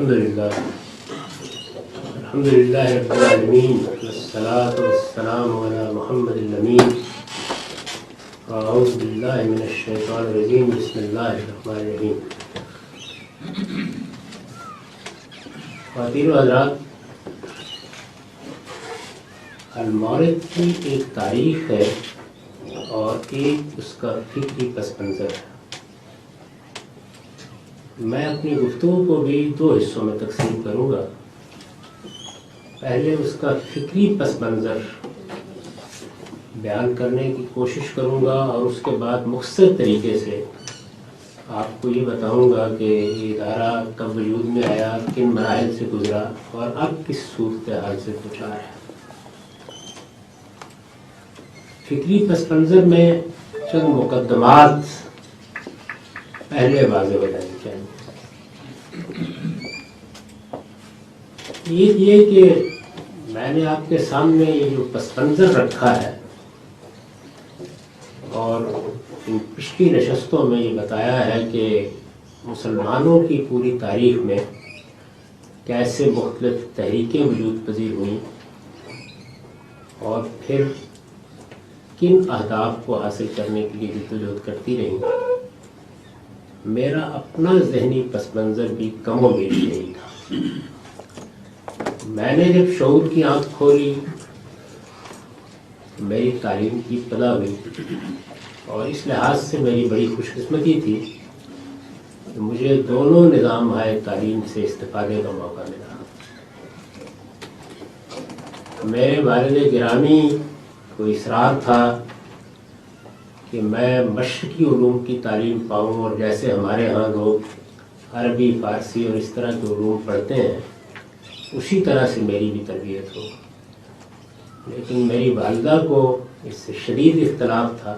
الحمدللہ رب العالمین والصلاة والسلام علی محمد الامین اعوذ باللہ من الشیطان الرجیم بسم اللہ الرحمن الرحیم. خواتین و حضرات، المورد کی ایک تاریخ ہے اور ایک اس کا فکری پس منظر ہے. میں اپنی گفتگو کو بھی دو حصوں میں تقسیم کروں گا. پہلے اس کا فکری پس منظر بیان کرنے کی کوشش کروں گا اور اس کے بعد مختصر طریقے سے آپ کو یہ بتاؤں گا کہ یہ ادارہ کب وجود میں آیا، کن مراحل سے گزرا اور اب کس صورتحال سے دچار ہے. فکری پس منظر میں چند مقدمات پہلے واضح ہو جانی چاہیے. یہ کہ میں نے آپ کے سامنے یہ جو پس منظر رکھا ہے اور ان پچھلی نشستوں میں یہ بتایا ہے کہ مسلمانوں کی پوری تاریخ میں کیسے مختلف تحریکیں وجود پذیر ہوئیں اور پھر کن اہداف کو حاصل کرنے کے لیے جدوجہد کرتی رہیں. میرا اپنا ذہنی پس منظر بھی کم و بیش یہی تھا. میں نے جب شعور کی آنکھ کھولی، میری تعلیم کی ابتدا ہوئی اور اس لحاظ سے میری بڑی خوش قسمتی تھی کہ مجھے دونوں نظام ہائے تعلیم سے استفادے کا موقع ملا. میرے والد گرامی کو اصرار تھا کہ میں مشرقی علوم کی تعلیم پاؤں اور جیسے ہمارے ہاں لوگ عربی، فارسی اور اس طرح کے علوم پڑھتے ہیں اسی طرح سے میری بھی تربیت ہو. لیکن میری والدہ کو اس سے شدید اختلاف تھا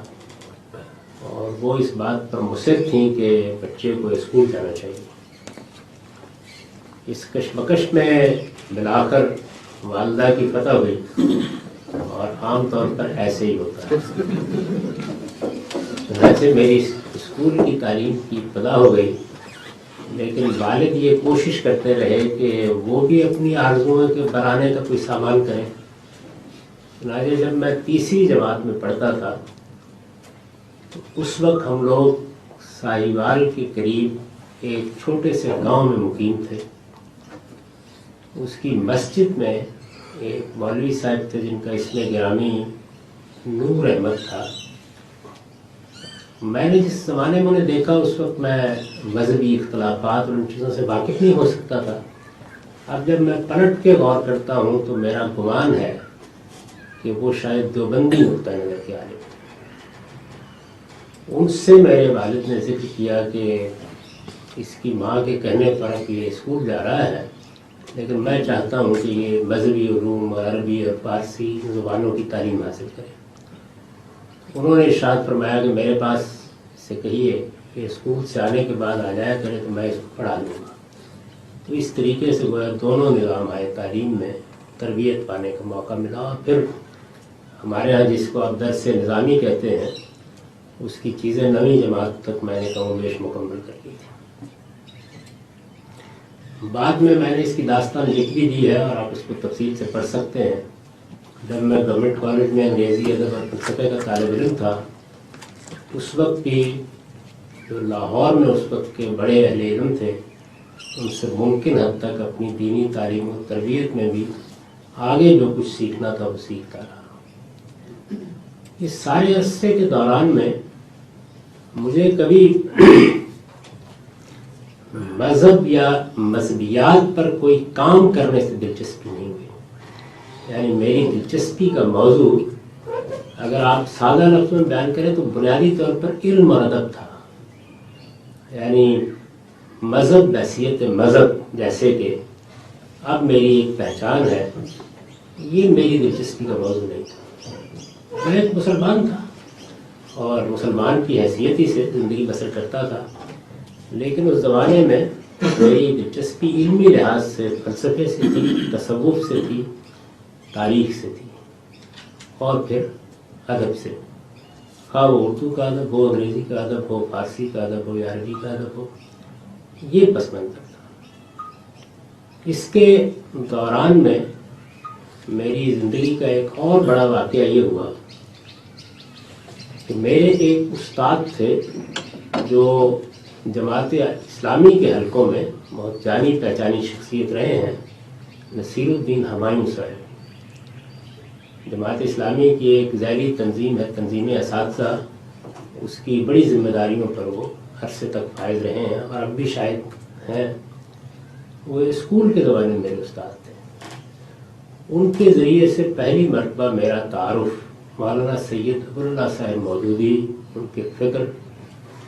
اور وہ اس بات پر مصر تھیں کہ بچے کو اسکول جانا چاہیے. اس کشمکش میں بالآخر والدہ کی فتح ہوئی اور عام طور پر ایسے ہی ہوتا ہے. ویسے میری اسکول کی تعلیم کی ابتدا ہو گئی، لیکن والد یہ کوشش کرتے رہے کہ وہ بھی اپنی آرزوؤں کے بڑھانے کا کوئی سامان کریں. چنانچہ جب میں تیسری جماعت میں پڑھتا تھا تو اس وقت ہم لوگ ساہیوال کے قریب ایک چھوٹے سے گاؤں میں مقیم تھے. اس کی مسجد میں ایک مولوی صاحب تھے جن کا اسم گرامی نور احمد تھا. میں نے جس زمانے میں انہیں دیکھا اس وقت میں مذہبی اختلافات اور ان چیزوں سے واقف نہیں ہو سکتا تھا. اب جب میں پلٹ کے غور کرتا ہوں تو میرا گمان ہے کہ وہ شاید دیوبندی نقطۂ نظر کے عالم تھے. ان سے میرے والد نے ذکر کیا کہ اس کی ماں کے کہنے پر یہ اسکول جا رہا ہے، لیکن میں چاہتا ہوں کہ یہ مذہبی علوم اور عربی اور فارسی زبانوں کی تعلیم حاصل کرے. انہوں نے ارشاد فرمایا کہ میرے پاس سے کہیے کہ اسکول سے آنے کے بعد آ جایا کرے تو میں اس کو پڑھا دوں گا. تو اس طریقے سے وہ دونوں نظام آئے تعلیم میں تربیت پانے کا موقع ملا. اور پھر ہمارے ہاں جس کو آپ درس نظامی کہتے ہیں اس کی چیزیں 9ویں جماعت تک میں نے کم و بیش مکمل کر لی تھی. بعد میں نے اس کی داستان لکھ بھی دی ہے اور آپ اس کو تفصیل سے پڑھ سکتے ہیں. جب میں گورنمنٹ کالج میں انگریزی ادب اور فلسفے کا طالب علم تھا اس وقت بھی جو لاہور میں اس وقت کے بڑے اہل علم تھے ان سے ممکن حد تک اپنی دینی تعلیم و تربیت میں بھی آگے جو کچھ سیکھنا تھا وہ سیکھتا رہا. اس سارے عرصے کے دوران میں مجھے کبھی مذہب یا مذہبیات پر کوئی کام کرنے سے دلچسپی نہیں ہوئی. یعنی میری دلچسپی کا موضوع اگر آپ سادہ لفظوں میں بیان کریں تو بنیادی طور پر علم اور ادب تھا. یعنی مذہب بحیثیت مذہب جیسے کہ اب میری ایک پہچان ہے، یہ میری دلچسپی کا موضوع نہیں تھا. میں ایک مسلمان تھا اور مسلمان کی حیثیت ہی سے زندگی بسر کرتا تھا، لیکن اس زمانے میں میری دلچسپی علمی لحاظ سے فلسفے سے تھی، تصوف سے تھی، تاریخ سے تھی اور پھر ادب سے. خواہ وہ اردو کا ادب ہو، انگریزی کا ادب ہو، فارسی کا ادب ہو یا عربی کا ادب ہو، یہ پس منظر تھا. اس کے دوران میں میری زندگی کا ایک اور بڑا واقعہ یہ ہوا کہ میرے ایک استاد تھے جو جماعت اسلامی کے حلقوں میں بہت جانی پہچانی شخصیت رہے ہیں، نصیر الدین ہمایوں صاحب۔ جماعت اسلامی کی ایک ذیلی تنظیم ہے، تنظیم اساتذہ، اس کی بڑی ذمہ داریوں پر وہ عرصے تک فائز رہے ہیں اور اب بھی شاید ہیں۔ وہ اسکول کے زمانے میں میرے استاد تھے۔ ان کے ذریعے سے پہلی مرتبہ میرا تعارف مولانا سید ابواللہ صاحب مودودی، ان کے فکر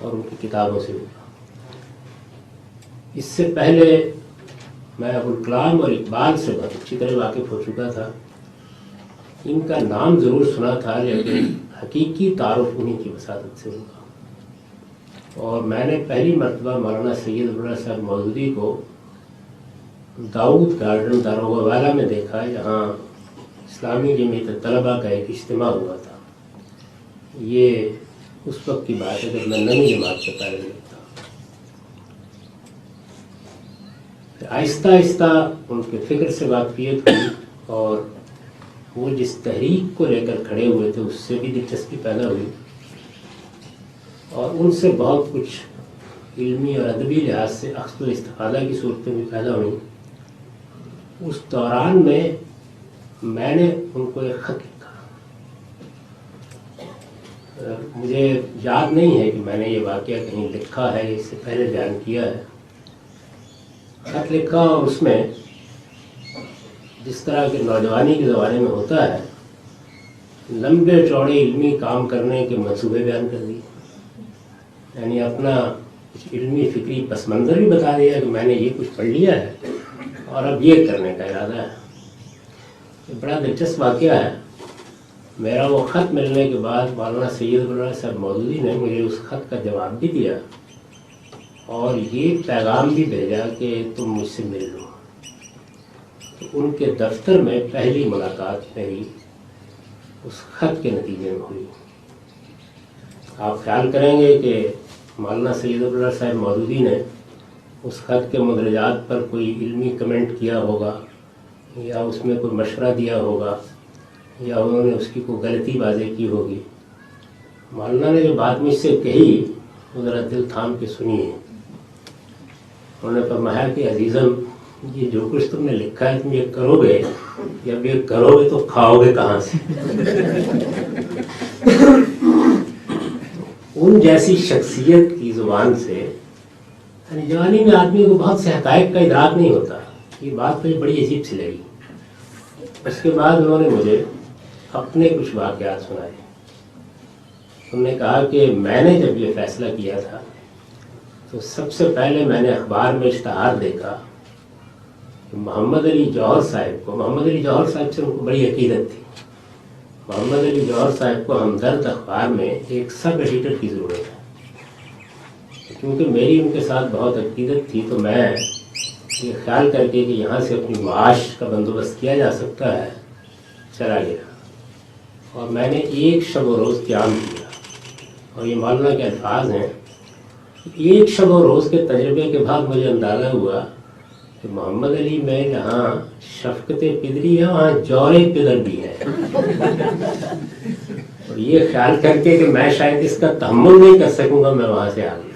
اور ان کی کتابوں سے ہوا۔ اس سے پہلے میں ابوالکلام اور اقبال سے بہت اچھی طرح واقف ہو چکا تھا، ان کا نام ضرور سنا تھا لیکن حقیقی تعارف انہیں کی وساطت سے ہوا۔ اور میں نے پہلی مرتبہ مولانا سید ابواللہ صاحب مودودی کو داؤد گارڈن داروغہ والا میں دیکھا، جہاں اسلامی جمعیت طلبہ کا ایک اجتماع ہوا تھا۔ یہ اس وقت کی بات ہے جب میں نئی جماعت سے طالب علم تھا۔ آہستہ آہستہ ان کے فکر سے واقفیت ہوئی اور وہ جس تحریک کو لے کر کھڑے ہوئے تھے اس سے بھی دلچسپی پیدا ہوئی، اور ان سے بہت کچھ علمی اور ادبی لحاظ سے اخذ و استفادہ کی صورتیں بھی پیدا ہوئیں۔ اس دوران میں نے ان کو ایک خط لکھا۔ مجھے یاد نہیں ہے کہ میں نے یہ واقعہ کہیں لکھا ہے، اس سے پہلے بیان کیا ہے۔ خط لکھا اور اس میں جس طرح کے نوجوانی کے زمانے میں ہوتا ہے، لمبے چوڑے علمی کام کرنے کے منصوبے بیان کر دیے، یعنی اپنا کچھ علمی فکری پس منظر بھی بتا دیا کہ میں نے یہ کچھ پڑھ لیا ہے اور اب یہ کرنے کا ارادہ ہے۔ یہ بڑا دلچسپ واقعہ ہے۔ میرا وہ خط ملنے کے بعد مولانا سید ابواللہ صاحب مودودی نے مجھے اس خط کا جواب بھی دیا اور یہ پیغام بھی بھیجا کہ تم مجھ سے مل لو۔ تو ان کے دفتر میں پہلی ملاقات میری اس خط کے نتیجے میں ہوئی۔ آپ خیال کریں گے کہ مولانا سید ابواللہ صاحب مودودی نے اس خط کے مندرجات پر کوئی علمی کمنٹ کیا ہوگا یا اس میں کوئی مشورہ دیا ہوگا یا انہوں نے اس کی کوئی غلطی واضح کی ہوگی۔ مولانا نے جو بات مجھ سے کہی وہ ذرا دل تھام کے سنیے۔ انہوں نے فرمایا کہ عزیزم، یہ جو کچھ تم نے لکھا ہے تم یہ کرو گے، جب یہ کرو گے تو کھاؤ گے کہاں سے؟ ان جیسی شخصیت کی زبان سے جوانی میں آدمی کو بہت سے حقائق کا ادراک نہیں ہوتا۔ یہ بات مجھے بڑی عجیب سی لگی۔ اس کے بعد انہوں نے مجھے اپنے کچھ واقعات سنائے۔ انہوں نے کہا کہ میں نے جب یہ فیصلہ کیا تھا تو سب سے پہلے میں نے اخبار میں اشتہار دیکھا کہ محمد علی جوہر صاحب کو، محمد علی جوہر صاحب سے ان کو بڑی عقیدت تھی، محمد علی جوہر صاحب کو ہمدرد اخبار میں ایک سب ایڈیٹر کی ضرورت ہے۔ کیونکہ میری ان کے ساتھ بہت عقیدت تھی تو میں یہ خیال کر کے کہ یہاں سے اپنی معاش کا بندوبست کیا جا سکتا ہے چلا گیا، اور میں نے ایک شب و روز قیام کیا۔ اور یہ مولانا کے الفاظ ہیں، ایک شب و روز کے تجربے کے بعد مجھے اندازہ ہوا کہ محمد علی میں جہاں شفقت پدری ہے وہاں جور پدر بھی ہے۔ اور یہ خیال کر کے کہ میں شاید اس کا تحمل نہیں کر سکوں گا، میں وہاں سے آ گیا۔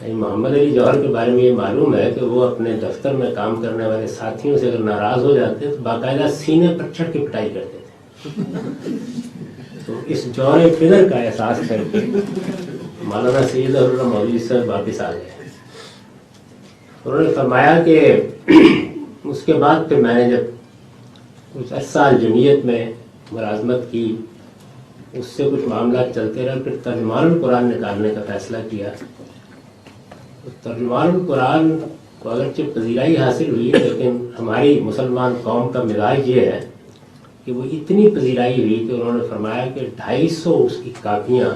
محمد علی جوہر کے بارے میں یہ معلوم ہے کہ وہ اپنے دفتر میں کام کرنے والے ساتھیوں سے اگر ناراض ہو جاتے تو باقاعدہ سینے پر چڑھ کے پٹائی کرتے تھے۔ تو اس جور پدر کا احساس کر کے مولانا سید ابواللہ مودودی صاحب واپس آ گئے۔ انہوں نے فرمایا کہ اس کے بعد پھر میں نے جب کچھ عرصہ جمعیت میں ملازمت کی، اس سے کچھ معاملات چلتے رہے، پھر ترجمان القرآن نکالنے کا فیصلہ کیا۔ ترجمان القرآن کو اگرچہ پذیرائی حاصل ہوئی ہے لیکن ہماری مسلمان قوم کا مزاج یہ ہے کہ وہ اتنی پذیرائی ہوئی کہ انہوں نے فرمایا کہ 250 اس کی کاپیاں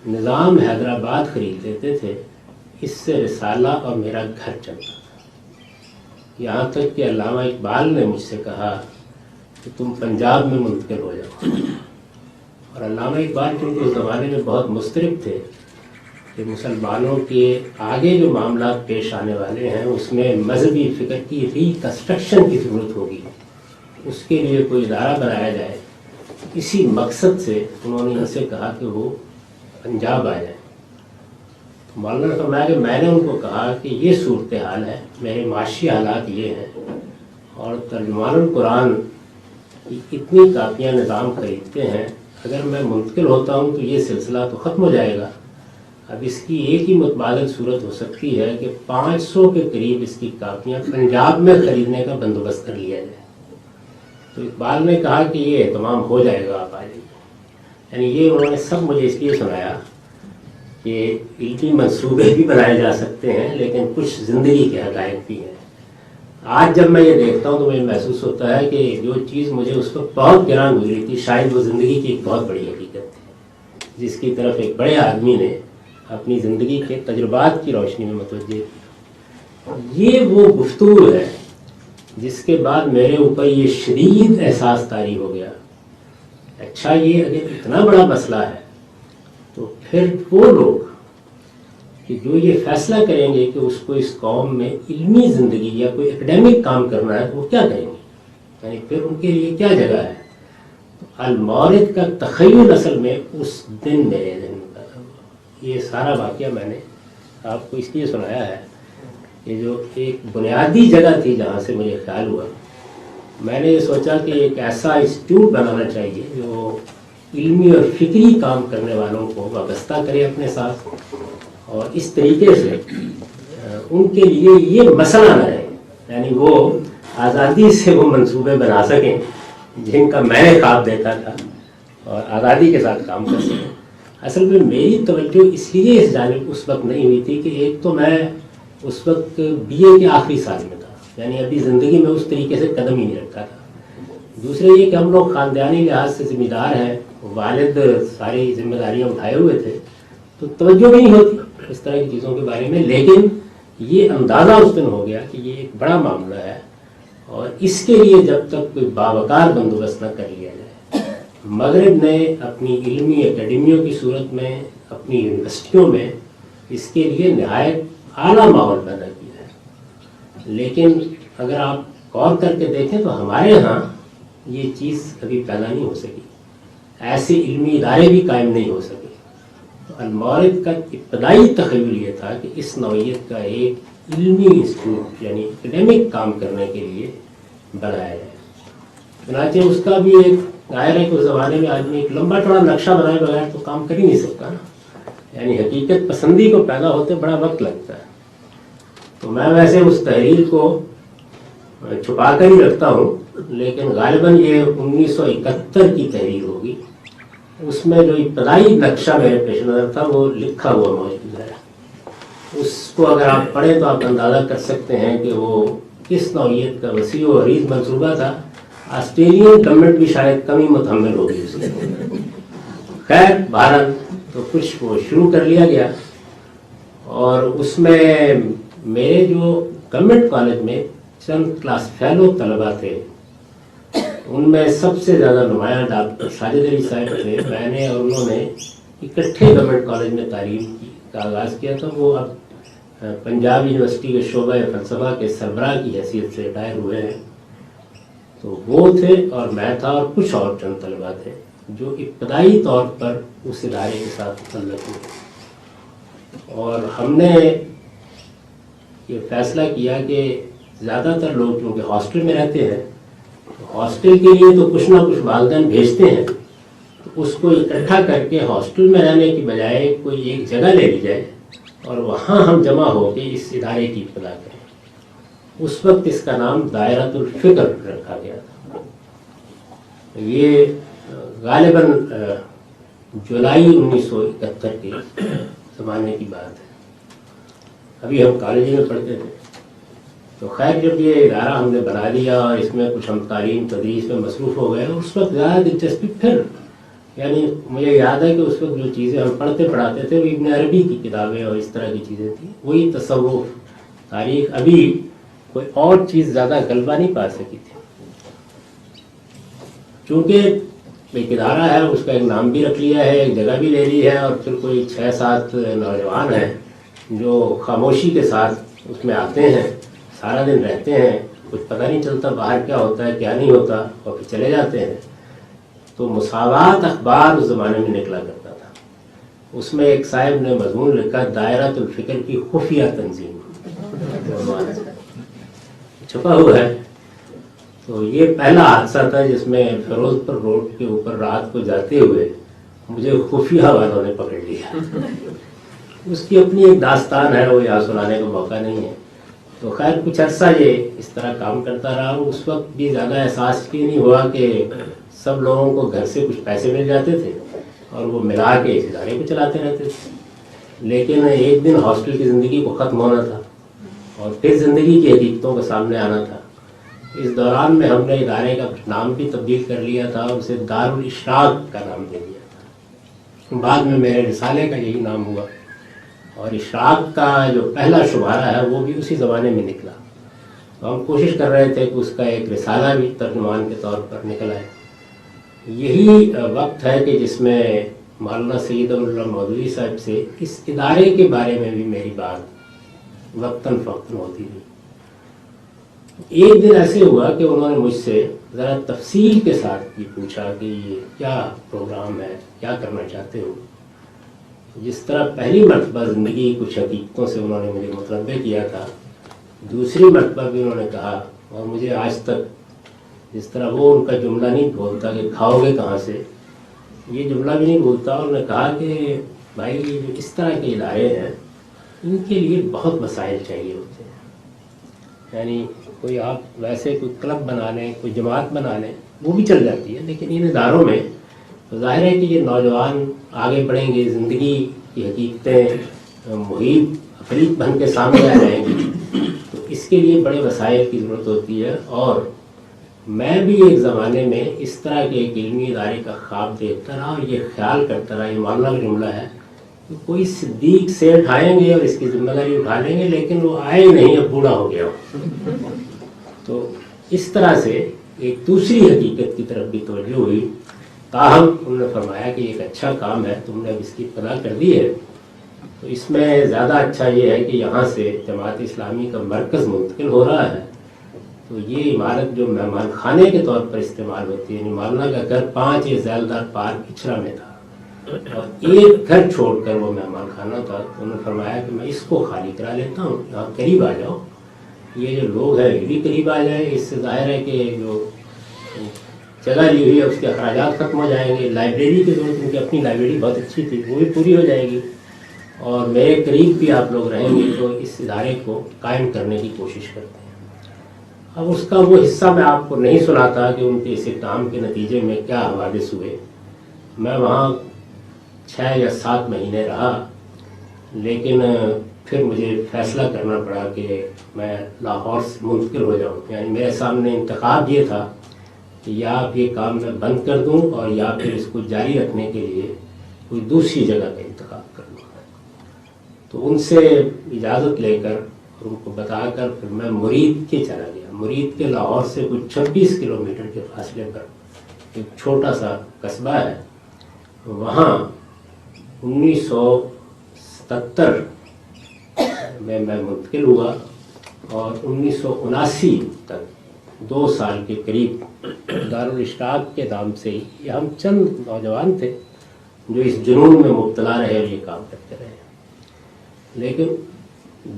نظام حیدرآباد خرید لیتے تھے، اس سے رسالہ اور میرا گھر چلتا تھا۔ یہاں تک کہ علامہ اقبال نے مجھ سے کہا کہ تم پنجاب میں منتقل ہو جاؤ۔ اور علامہ اقبال کیونکہ اس زمانے میں بہت مضطرب تھے، کہ مسلمانوں کے آگے جو معاملات پیش آنے والے ہیں اس میں مذہبی فکر کی ریکنسٹرکشن کی ضرورت ہوگی، اس کے لیے کوئی ادارہ بنایا جائے۔ اسی مقصد سے انہوں نے ان سے کہا کہ وہ پنجاب آ جائیں۔ مولانا نے فرمایا کہ میں نے ان کو کہا کہ یہ صورتحال ہے، میرے معاشی حالات یہ ہیں، اور ترجمان القرآن کی اتنی کاپیاں نظام خریدتے ہیں، اگر میں منتقل ہوتا ہوں تو یہ سلسلہ تو ختم ہو جائے گا۔ اب اس کی ایک ہی متبادل صورت ہو سکتی ہے کہ 500 کے قریب اس کی کاپیاں پنجاب میں خریدنے کا بندوبست کر لیا جائے۔ تو اقبال نے کہا کہ یہ اہتمام ہو جائے گا، آپ آ جائیے۔ یعنی یہ انہوں نے سب مجھے اس لیے سنایا کہ علمی منصوبے بھی بنائے جا سکتے ہیں، لیکن کچھ زندگی کے حقائق بھی ہیں۔ آج جب میں یہ دیکھتا ہوں تو مجھے محسوس ہوتا ہے کہ جو چیز مجھے اس وقت بہت گران گزری تھی، شاید وہ زندگی کی ایک بہت بڑی حقیقت تھی، جس کی طرف ایک بڑے آدمی نے اپنی زندگی کے تجربات کی روشنی میں متوجہ کی۔ یہ وہ گفتگو ہے جس کے بعد میرے اوپر یہ شدید احساس طاری ہو گیا، اچھا یہ اگر اتنا بڑا مسئلہ ہے تو پھر وہ لوگ کہ جو یہ فیصلہ کریں گے کہ اس کو اس قوم میں علمی زندگی یا کوئی اکیڈیمک کام کرنا ہے تو وہ کیا کریں گے، یعنی پھر ان کے لیے کیا جگہ ہے۔ المورد کا تخیل اصل میں اس دن میرے ذہن میں پیدا ہوا۔ یہ سارا واقعہ میں نے آپ کو اس لیے سنایا ہے کہ جو ایک بنیادی جگہ تھی جہاں سے مجھے خیال ہوا، میں نے یہ سوچا کہ ایک ایسا انسٹیٹیوٹ بنانا چاہیے جو علمی اور فکری کام کرنے والوں کو وابستہ کرے اپنے ساتھ، اور اس طریقے سے ان کے لیے یہ مسئلہ نہ رہے، یعنی وہ آزادی سے وہ منصوبے بنا سکیں جن کا میں نے خواب دیکھا تھا، اور آزادی کے ساتھ کام کر سکیں۔ اصل میں میری توجہ اس لیے اس جانب اس وقت نہیں ہوئی تھی کہ ایک تو میں اس وقت بی اے کے آخری سال میں تھا، یعنی ابھی زندگی میں اس طریقے سے قدم ہی نہیں رکھا تھا۔ دوسرے یہ کہ ہم لوگ خاندانی لحاظ سے ذمہ دار ہیں، والد ساری ذمہ داریاں اٹھائے ہوئے تھے، تو توجہ نہیں ہوتی اس طرح کی چیزوں کے بارے میں۔ لیکن یہ اندازہ اس دن ہو گیا کہ یہ ایک بڑا معاملہ ہے، اور اس کے لیے جب تک کوئی باوقار بندوبست نہ کر لیا جائے۔ مغرب نے اپنی علمی اکیڈمیوں کی صورت میں، اپنی یونیورسٹیوں میں اس کے لیے نہایت اعلیٰ ماحول پیدا کیا ہے، لیکن اگر آپ غور کر کے دیکھیں تو ہمارے ہاں یہ چیز کبھی پیدا نہیں ہو سکی، ایسے علمی ادارے بھی قائم نہیں ہو سکے۔ تو المورد کا ابتدائی تخیل یہ تھا کہ اس نوعیت کا ایک علمی انسٹیٹیوٹ یعنی اکیڈیمک کام کرنے کے لیے بنایا جائے۔ چنانچہ اس کا بھی ایک ظاہر ہے کہ اس زمانے میں آدمی ایک لمبا چوڑا نقشہ بنائے بغیر تو کام کر ہی نہیں سکتا نا، یعنی حقیقت پسندی کو پیدا ہوتے بڑا وقت لگتا ہے۔ تو میں ویسے اس تحریر کو چھپا کر ہی رکھتا ہوں، لیکن غالباً یہ 1971 کی تحریر ہوگی۔ اس میں جو ابتدائی نقشہ میرے پیش نظر تھا وہ لکھا ہوا موجود ہے، اس کو اگر آپ پڑھیں تو آپ اندازہ کر سکتے ہیں کہ وہ کس نوعیت کا وسیع و عریض منصوبہ تھا۔ آسٹریلین گورنمنٹ بھی شاید کمی متحمل ہوگی اس میں۔ خیر بہرحال تو کچھ وہ شروع کر لیا گیا، اور اس میں میرے جو گورنمنٹ کالج میں چند کلاس فیلو طلباء تھے، ان میں سب سے زیادہ نمایاں ڈاکٹر ساجد علی صاحب تھے۔ میں نے اور انہوں نے اکٹھے گورنمنٹ کالج میں تعلیم کا آغاز کیا تھا۔ وہ اب پنجاب یونیورسٹی کے شعبہ فلسفہ کے سربراہ کی حیثیت سے ریٹائر ہوئے ہیں۔ تو وہ تھے اور میں تھا اور کچھ اور چند طلباء تھے جو ابتدائی طور پر اس ادارے کے ساتھ متعلق ہوئے، اور ہم نے یہ فیصلہ کیا کہ زیادہ تر لوگ کیونکہ ہاسٹل میں رہتے ہیں، ہاسٹل کے لیے تو کچھ نہ کچھ والدین بھیجتے ہیں، تو اس کو اکٹھا کر کے ہاسٹل میں رہنے کی بجائے کوئی ایک جگہ لے لی جائے اور وہاں ہم جمع ہو کے اس ادارے کی ابتدا کریں۔ اس وقت اس کا نام دائرۃ الفکر رکھا گیا تھا۔ یہ غالباً جولائی 1971 کے زمانے کی بات ہے، ابھی ہم کالج میں پڑھتے تھے۔ تو خیر جب یہ ادارہ ہم نے بنا لیا اور اس میں کچھ ہم تعلیم تدریس میں مصروف ہو گئے، اس وقت زیادہ دلچسپی پھر یعنی مجھے یاد ہے کہ اس وقت جو چیزیں ہم پڑھتے پڑھاتے تھے وہ ابن عربی کی کتابیں اور اس طرح کی چیزیں تھیں، وہی تصوف تاریخ، ابھی کوئی اور چیز زیادہ غلبہ نہیں پا سکی تھی۔ چونکہ ایک ادارہ ہے، اس کا ایک نام بھی رکھ لیا ہے، ایک جگہ بھی لے لی ہے، اور پھر کوئی 6-7 نوجوان ہیں جو خاموشی کے ساتھ اس میں آتے ہیں، سارا دن رہتے ہیں، کچھ پتہ نہیں چلتا باہر کیا ہوتا ہے کیا نہیں ہوتا، اور پھر چلے جاتے ہیں۔ تو مساوات اخبار اس زمانے میں نکلا کرتا تھا، اس میں ایک صاحب نے مضمون لکھا دائرۃ الفکر کی خفیہ تنظیم، چھپا ہوا ہے۔ تو یہ پہلا حادثہ تھا جس میں فیروز پر روڈ کے اوپر رات کو جاتے ہوئے مجھے خفیہ والوں نے پکڑ لیا۔ اس کی اپنی ایک داستان ہے، وہ یہاں سنانے کا موقع نہیں ہے۔ تو خیر کچھ عرصہ یہ اس طرح کام کرتا رہا۔ اس وقت بھی زیادہ احساس بھی نہیں ہوا کہ سب لوگوں کو گھر سے کچھ پیسے مل جاتے تھے اور وہ ملا کے اس ادارے کو چلاتے رہتے تھے۔ لیکن ایک دن ہاسٹل کی زندگی کو ختم ہونا تھا اور پھر زندگی کی حقیقتوں کا سامنے آنا تھا۔ اس دوران میں ہم نے ادارے کا نام بھی تبدیل کر لیا تھا، اسے دارالاشراق کا نام دے دیا تھا۔ بعد میں میرے رسالے کا یہی نام ہوا، اور اشراق کا جو پہلا شمارہ ہے وہ بھی اسی زمانے میں نکلا۔ تو ہم کوشش کر رہے تھے کہ اس کا ایک رسالہ بھی ترجمان کے طور پر نکل آئے۔ یہی وقت ہے کہ جس میں مولانا سید اللہ مودودی صاحب سے اس ادارے کے بارے میں بھی میری بات وقتاً فوقتاً ہوتی تھی۔ ایک دن ایسے ہوا کہ انہوں نے مجھ سے ذرا تفصیل کے ساتھ یہ پوچھا کہ یہ کیا پروگرام ہے، کیا کرنا چاہتے ہو۔ جس طرح پہلی مرتبہ زندگی کچھ حقیقتوں سے انہوں نے مجھے مطلع کیا تھا، دوسری مرتبہ بھی انہوں نے کہا، اور مجھے آج تک جس طرح وہ ان کا جملہ نہیں بولتا کہ کھاؤ گے کہاں سے، یہ جملہ بھی نہیں بولتا۔ انہوں نے کہا کہ بھائی یہ جو اس طرح کے ادارے ہیں ان کے لیے بہت مسائل چاہیے ہوتے ہیں، یعنی کوئی آپ ویسے کوئی کلب بنا لیں، کوئی جماعت بنا لیں، وہ بھی چل جاتی ہے، لیکن ان اداروں میں ظاہر ہے کہ یہ نوجوان آگے بڑھیں گے، زندگی کی حقیقتیں محیط افریق بن کے سامنے آ جائیں گی، تو اس کے لیے بڑے وسائل کی ضرورت ہوتی ہے۔ اور میں بھی ایک زمانے میں اس طرح کے ایک علمی ادارے کا خواب دیکھتا رہا اور یہ خیال کرتا رہا، یہ مولانا کا جملہ ہے کہ کوئی صدیق سیٹھ آئیں گے اور اس کی ذمہ داری اٹھا لیں گے، لیکن وہ آئے نہیں، اب بوڑھا ہو گیا ہو۔ تو اس طرح سے ایک دوسری حقیقت کی طرف بھی توجہ ہوئی۔ تاہم انہوں نے فرمایا کہ ایک اچھا کام ہے، تم نے اب اس کی ابتدا کر دی ہے، تو اس میں زیادہ اچھا یہ ہے کہ یہاں سے جماعت اسلامی کا مرکز منتقل ہو رہا ہے، تو یہ عمارت جو مہمان خانے کے طور پر استعمال ہوتی ہے، یعنی مولانا کا گھر 5 ذیلدار پارک اچھرا میں تھا اور ایک گھر چھوڑ کر وہ مہمان خانہ تھا۔ تو انہوں نے فرمایا کہ میں اس کو خالی کرا لیتا ہوں، یہاں قریب آ جاؤ، یہ جو لوگ ہیں یہ بھی قریب آ جائیں، اس سے ظاہر ہے کہ جو جگہ لی ہوئی ہے اس کے اخراجات ختم ہو جائیں گے، لائبریری کی ضرورت، ان کی اپنی لائبریری بہت اچھی تھی وہ بھی پوری ہو جائے گی، اور میرے قریب بھی آپ لوگ رہیں گے، تو اس ادارے کو قائم کرنے کی کوشش کرتے ہیں۔ اب اس کا وہ حصہ میں آپ کو نہیں سناتا کہ ان کے اس اقدام کے نتیجے میں کیا حوادث ہوئے۔ میں وہاں 6 یا 7 مہینے رہا، لیکن پھر مجھے فیصلہ کرنا پڑا کہ میں لاہور سے منتقل ہو جاؤں، یعنی میرے سامنے انتخاب یہ تھا کہ یا یہ کام میں بند کر دوں اور یا پھر اس کو جاری رکھنے کے لیے کوئی دوسری جگہ کا انتخاب کر لوں۔ تو ان سے اجازت لے کر اور ان کو بتا کر پھر میں مرید کے چلا گیا۔ مرید کے لاہور سے کچھ 26 کلومیٹر کے فاصلے پر ایک چھوٹا سا قصبہ ہے، وہاں 1977 میں منتقل ہوا، اور 1979 تک 2 سال کے قریب دارالاشراق کے نام سے ہی ہم چند نوجوان تھے جو اس جنون میں مبتلا رہے اور یہ کام کرتے رہے۔ لیکن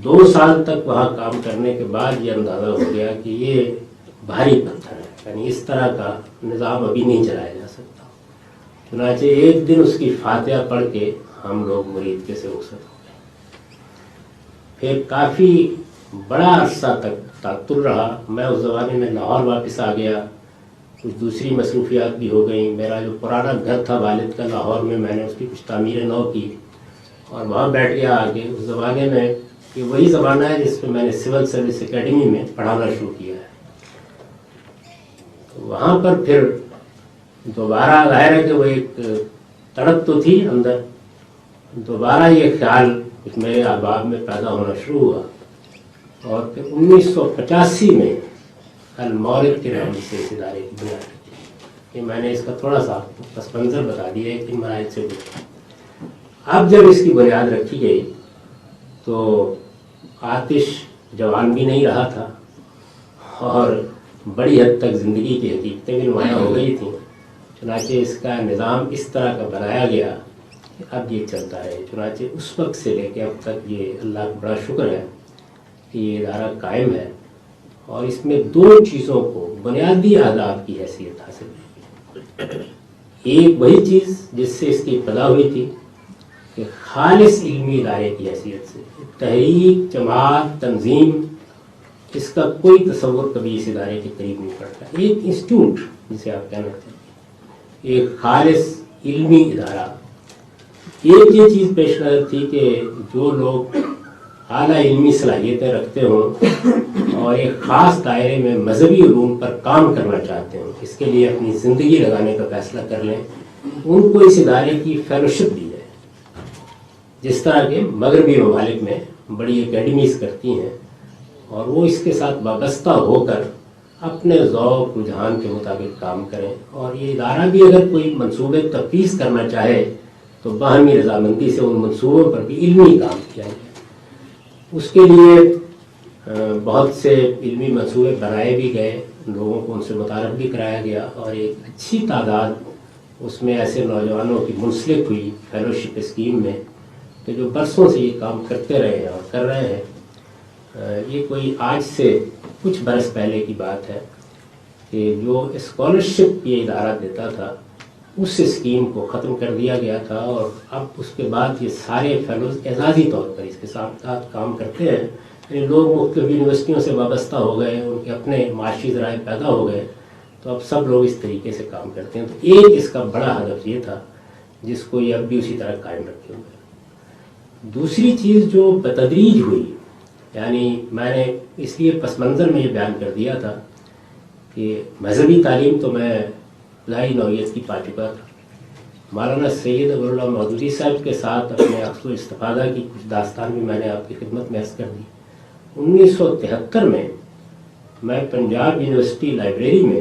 2 سال تک وہاں کام کرنے کے بعد یہ اندازہ ہو گیا کہ یہ بھاری پتھر ہے، یعنی اس طرح کا نظام ابھی نہیں چلایا جا سکتا۔ چنانچہ ایک دن اس کی فاتحہ پڑھ کے ہم لوگ مرید کے سے رخصت ہو گئے۔ پھر کافی بڑا عرصہ تک تعطل رہا۔ میں اس زمانے میں لاہور واپس آ گیا، کچھ دوسری مصروفیات بھی ہو گئیں۔ میرا جو پرانا گھر تھا والد کا لاہور میں نے اس کی کچھ تعمیر نو کی اور وہاں بیٹھ گیا آگے۔ اس زمانے میں یہ وہی زمانہ ہے جس میں نے سول سروس اکیڈمی میں پڑھانا شروع کیا ہے۔ تو وہاں پر پھر دوبارہ ظاہر ہے کہ وہ ایک تڑپ تو تھی اندر، دوبارہ یہ خیال کچھ میرے احباب میں پیدا ہونا شروع ہوا، اور پھر 1985 میں المورد کے نام سے اس ادارے کی بنیاد کی۔ کہ میں نے اس کا تھوڑا سا پس منظر بتا دیا ہے کہ مراحل سے گزرا۔ اب جب اس کی بنیاد رکھی گئی تو آتش جوان بھی نہیں رہا تھا اور بڑی حد تک زندگی کی حقیقتیں بھی نمایاں ہو گئی تھیں، چنانچہ اس کا نظام اس طرح کا بنایا گیا کہ اب یہ چلتا ہے۔ چنانچہ اس وقت سے لے کے اب تک یہ اللہ کا بڑا شکر ہے کہ یہ ادارہ قائم ہے اور اس میں دو چیزوں کو بنیادی آداب کی حیثیت حاصل ہے۔ ایک وہی چیز جس سے اس کی ابتدا ہوئی تھی کہ خالص علمی ادارے کی حیثیت سے تحریک، جماعت، تنظیم، اس کا کوئی تصور کبھی اس ادارے کے قریب نہیں پڑتا۔ ایک انسٹیٹیوٹ جسے آپ کہنا چاہتے ہیں، ایک خالص علمی ادارہ۔ ایک یہ چیز پیش نظر تھی کہ جو لوگ اعلیٰ علمی صلاحیتیں رکھتے ہوں اور ایک خاص دائرے میں مذہبی علوم پر کام کرنا چاہتے ہوں، اس کے لیے اپنی زندگی لگانے کا فیصلہ کر لیں، ان کو اس ادارے کی فیلوشپ دی جائے، جس طرح کے مغربی ممالک میں بڑی اکیڈمیز کرتی ہیں، اور وہ اس کے ساتھ وابستہ ہو کر اپنے ذوق رجحان کے مطابق کام کریں، اور یہ ادارہ بھی اگر کوئی منصوبے تفویض کرنا چاہے تو باہمی رضامندی سے ان منصوبوں پر بھی علمی کام کیا جائے۔ اس کے لیے بہت سے علمی منصوبے بنائے بھی گئے، لوگوں کو ان سے متعارف بھی کرایا گیا، اور ایک اچھی تعداد اس میں ایسے نوجوانوں کی منسلک ہوئی فیلوشپ اسکیم میں کہ جو برسوں سے یہ کام کرتے رہے ہیں اور کر رہے ہیں۔ یہ کوئی آج سے کچھ برس پہلے کی بات ہے کہ جو اسکالرشپ یہ ادارہ دیتا تھا اس اسکیم کو ختم کر دیا گیا تھا، اور اب اس کے بعد یہ سارے فیلوز اعزازی طور پر اس کے ساتھ کام کرتے ہیں۔ یعنی لوگ مختلف یونیورسٹیوں سے وابستہ ہو گئے، ان کے اپنے معاشی ذرائع پیدا ہو گئے، تو اب سب لوگ اس طریقے سے کام کرتے ہیں۔ تو ایک اس کا بڑا ہدف یہ تھا جس کو یہ اب بھی اسی طرح قائم رکھے ہوئے۔ دوسری چیز جو بتدریج ہوئی، یعنی میں نے اس لیے پس منظر میں یہ بیان کر دیا تھا کہ مذہبی تعلیم تو میں ابتدائی نوعیت کی پا چکا تھا۔ مولانا سید ابو اللہ مودودی صاحب کے ساتھ اپنے اخذ و استفادہ کی کچھ داستان بھی میں نے آپ کی خدمت میں عرض کر دی۔ 1973 میں پنجاب یونیورسٹی لائبریری میں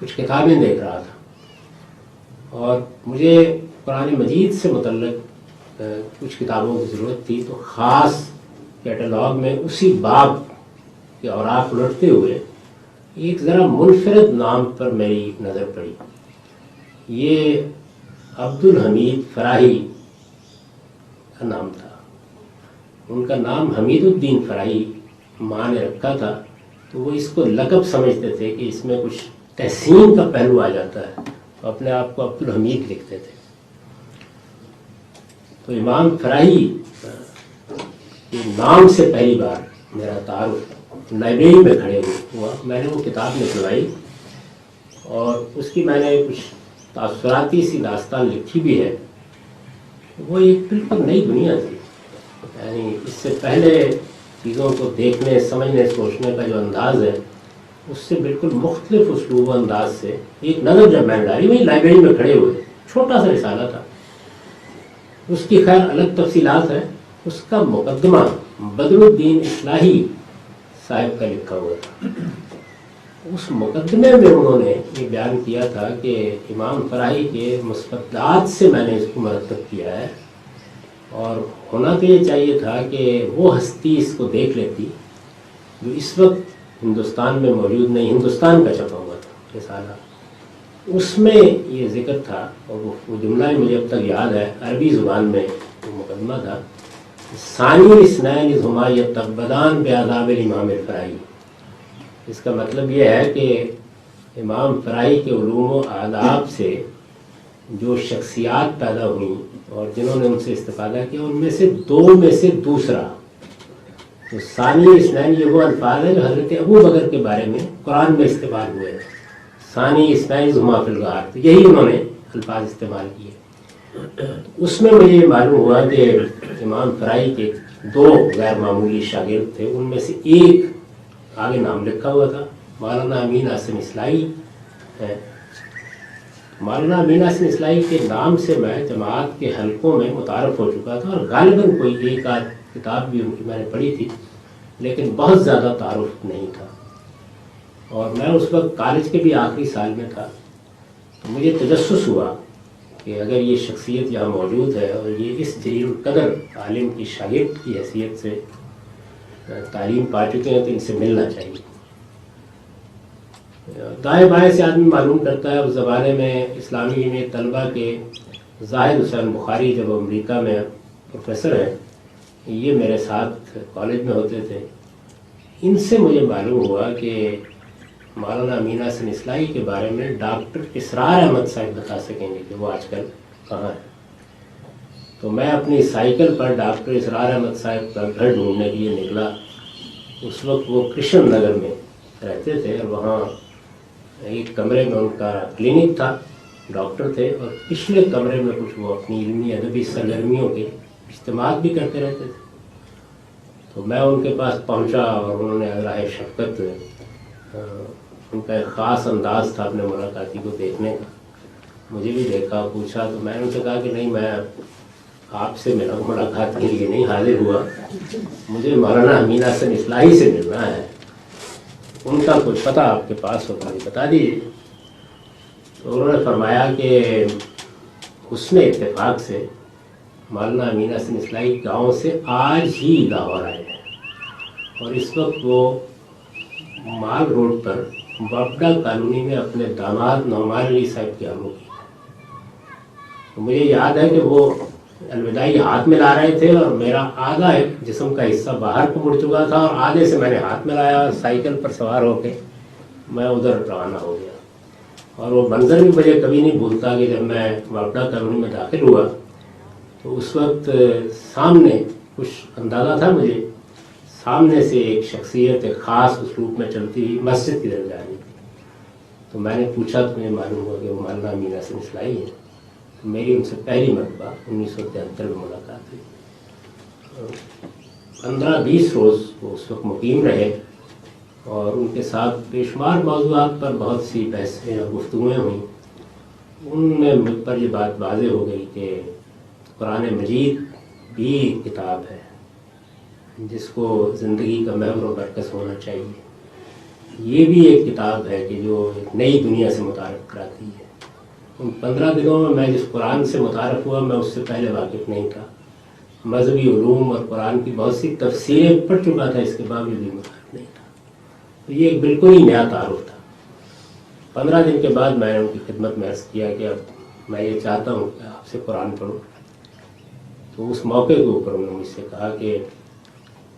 کچھ کتابیں دیکھ رہا تھا، اور مجھے قرآن مجید سے متعلق کچھ کتابوں کی ضرورت تھی، تو خاص کیٹلاگ میں اسی باب کے اوراق الٹتے ہوئے ایک ذرا منفرد نام پر میری نظر پڑی۔ یہ عبدالحمید فراہی کا نام تھا۔ ان کا نام حمید الدین فراہی ماں نے رکھا تھا، تو وہ اس کو لقب سمجھتے تھے کہ اس میں کچھ تحسین کا پہلو آ جاتا ہے، تو اپنے آپ کو عبدالحمید لکھتے تھے۔ تو امام فراہی کے نام سے پہلی بار میرا تعارف لائبریری میں کھڑے ہوا۔ میں نے وہ کتاب نکلوائی اور اس کی میں نے کچھ تاثراتی سی داستان لکھی بھی ہے۔ وہ ایک بالکل نئی دنیا تھی، یعنی اس سے پہلے چیزوں کو دیکھنے، سمجھنے، سوچنے کا جو انداز ہے اس سے بالکل مختلف اسلوب و انداز سے ایک نظر جب میں نے ڈالی، وہی لائبریری میں کھڑے ہوئے، چھوٹا سا رسالہ تھا، اس کی خیر الگ تفصیلات ہیں۔ اس کا مقدمہ بدر الدین اصلاحی صاحب کا لکھا ہوا تھا۔ اس مقدمے میں انہوں نے یہ بیان کیا تھا کہ امام فراہی کے مستبدات سے میں نے اس کو مرتب کیا ہے، اور ہونا تو یہ چاہیے تھا کہ وہ ہستی اس کو دیکھ لیتی جو اس وقت ہندوستان میں موجود نہیں، ہندوستان کا چھپا ہوا تھا رسالہ۔ اس میں یہ ذکر تھا، اور وہ جملہ مجھے اب تک یاد ہے، عربی زبان میں وہ مقدمہ تھا، ثانی اثنین اذ ہما یتقبدان بعذاب الامام الفراہی۔ اس کا مطلب یہ ہے کہ امام فراہی کے علوم و آداب سے جو شخصیات پیدا ہوئیں اور جنہوں نے ان سے استفادہ کیا، ان میں سے دو میں سے دوسرا، تو ثانی اثنین یہ وہ الفاظ ہیں جو حضرت ابو بکر کے بارے میں قرآن میں استعمال ہوئے ہیں، ثانی اثنین اذ ہما فی الغار، تو یہی انہوں نے الفاظ استعمال کیے۔ اس میں مجھے یہ معلوم ہوا کہ امام فراہی کے دو غیر معمولی شاگرد تھے، ان میں سے ایک آگے نام لکھا ہوا تھا، مولانا امین حسن اصلاحی ہے۔ مولانا امین حسن اصلاحی کے نام سے میں جماعت کے حلقوں میں متعارف ہو چکا تھا، اور غالباً کوئی ایک آدھ کتاب بھی ان کی میں نے پڑھی تھی، لیکن بہت زیادہ تعارف نہیں تھا۔ اور میں اس وقت کالج کے بھی آخری سال میں تھا، تو مجھے تجسس ہوا کہ اگر یہ شخصیت یہاں موجود ہے اور یہ اس جلیل القدر عالم کی شاگرد کی حیثیت سے تعلیم پا چکے ہیں تو ان سے ملنا چاہیے. دائیں بائیں سے آدمی معلوم کرتا ہے اس زمانے میں اسلامی میں طلبہ کے زاہد حسین بخاری جب امریکہ میں پروفیسر ہیں، یہ میرے ساتھ کالج میں ہوتے تھے. ان سے مجھے معلوم ہوا کہ مولانا امین حسن اصلاحی کے بارے میں ڈاکٹر اسرار احمد صاحب بتا سکیں گے کہ وہ آج کل کہاں ہے. تو میں اپنی سائیکل پر ڈاکٹر اسرار احمد صاحب کا گھر ڈھونڈنے کے لیے نکلا. اس وقت وہ کرشن نگر میں رہتے تھے اور وہاں ایک کمرے میں ان کا کلینک تھا، ڈاکٹر تھے، اور پچھلے کمرے میں کچھ وہ اپنی علمی ادبی سرگرمیوں کے اجتماعات بھی کرتے رہتے تھے. تو میں ان کے پاس پہنچا اور انہوں نے راہ شفقت، ان کا ایک خاص انداز تھا اپنے ملاقاتی کو دیکھنے کا، مجھے بھی دیکھا، پوچھا. تو میں نے ان سے کہا کہ نہیں، میں آپ سے ملاقات کے لیے نہیں حاضر ہوا، مجھے مولانا امین حسن اصلاحی سے ملنا ہے، ان کا کچھ پتہ آپ کے پاس ہو تو بتا دیجیے. تو انہوں نے فرمایا کہ حسن اتفاق سے مولانا امین حسن اصلاحی گاؤں سے آج ہی لاہور آئے ہیں اور اس وقت وہ مال روڈ پر بابڈا کالونی میں اپنے داماد نعمان علی صاحب کی آمد کی. تو مجھے یاد ہے کہ وہ الوداعی ہاتھ میں لا رہے تھے اور میرا آدھا ایک جسم کا حصہ باہر کو مڑ چکا تھا اور آدھے سے میں نے ہاتھ میں لایا اور سائیکل پر سوار ہو کے میں ادھر روانہ ہو گیا. اور وہ منظر بھی مجھے کبھی نہیں بھولتا کہ جب میں بابڈا کالونی میں داخل ہوا تو اس وقت سامنے کچھ اندازہ تھا مجھے، سامنے سے ایک شخصیت ایک خاص اسلوب میں چلتی ہوئی مسجد کی طرف جا رہی تھی. تو میں نے پوچھا تو مجھے معلوم ہوا کہ وہ مولانا امین حسن اصلاحی ہے. تو میری ان سے پہلی مرتبہ 1973 میں ملاقات ہوئی. 15-20 روز وہ اس وقت مقیم رہے اور ان کے ساتھ بے شمار موضوعات پر بہت سی بحثیں اور گفتگویں ہوئیں. ان میں مجھ پر یہ بات واضح ہو گئی کہ قرآن مجید بھی کتاب ہے جس کو زندگی کا محور و مرکز ہونا چاہیے. یہ بھی ایک کتاب ہے کہ جو ایک نئی دنیا سے متعارف کراتی ہے. ان 15 دنوں میں جس قرآن سے متعارف ہوا میں اس سے پہلے واقف نہیں تھا. مذہبی علوم اور قرآن کی بہت سی تفسیریں پڑھ چکا تھا، اس کے باوجود بھی متعارف نہیں تھا. تو یہ ایک بالکل ہی نیا تعارف تھا. 15 دن کے بعد میں نے ان کی خدمت میں عرض کیا کہ اب میں یہ چاہتا ہوں کہ آپ سے قرآن پڑھوں. تو اس موقع کے اوپر انہوں نے مجھ سے کہا کہ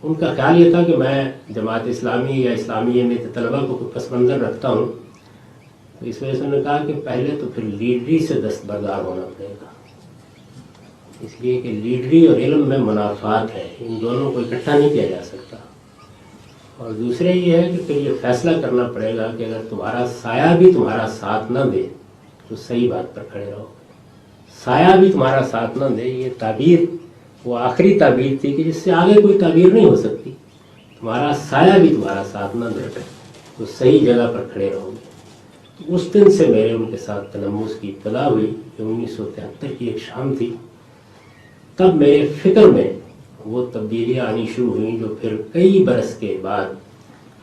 ان کا خیال یہ تھا کہ میں جماعت اسلامی یا اسلامیہ میں طلبہ کو پس منظر رکھتا ہوں، تو اس وجہ سے انہوں نے کہا کہ پہلے تو پھر لیڈری سے دستبردار ہونا پڑے گا، اس لیے کہ لیڈری اور علم میں منافعات ہے، ان دونوں کو اکٹھا نہیں کیا جا سکتا. اور دوسرے یہ ہے کہ پھر یہ فیصلہ کرنا پڑے گا کہ اگر تمہارا سایہ بھی تمہارا ساتھ نہ دے تو صحیح بات پر کھڑے رہو. سایہ بھی تمہارا ساتھ نہ دے، یہ تعبیر وہ آخری تعبیر تھی کہ جس سے آگے کوئی تعبیر نہیں ہو سکتی. تمہارا سایہ بھی تمہارا ساتھ نہ دے تو صحیح جگہ پر کھڑے رہو گے. تو اس دن سے میرے ان کے ساتھ تلمس کی ابتدا ہوئی جو 1973 کی ایک شام تھی. تب میرے فکر میں وہ تبدیلیاں آنی شروع ہوئیں جو پھر کئی برس کے بعد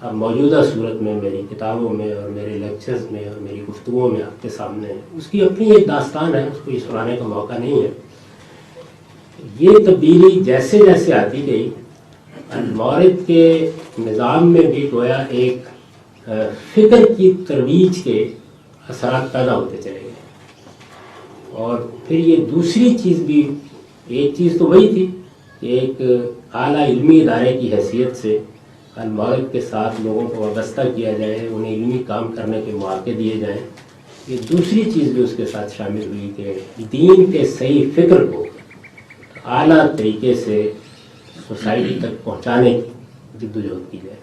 اب موجودہ صورت میں میری کتابوں میں اور میرے لیکچرز میں اور میری گفتگوؤں میں آپ کے سامنے ہے. اس کی اپنی ایک داستان ہے، اس کو یہ سنانے کا موقع نہیں ہے. یہ تبدیلی جیسے جیسے آتی گئی المورد کے نظام میں بھی گویا ایک فکر کی ترویج کے اثرات پیدا ہوتے چلے گئے. اور پھر یہ دوسری چیز بھی، ایک چیز تو وہی تھی کہ ایک اعلیٰ علمی ادارے کی حیثیت سے المورد کے ساتھ لوگوں کو وابستہ کیا جائے، انہیں علمی کام کرنے کے مواقع دیے جائیں. یہ دوسری چیز بھی اس کے ساتھ شامل ہوئی کہ دین کے صحیح فکر کو اعلیٰ طریقے سے سوسائٹی تک پہنچانے کی جدوجہد کی جائے.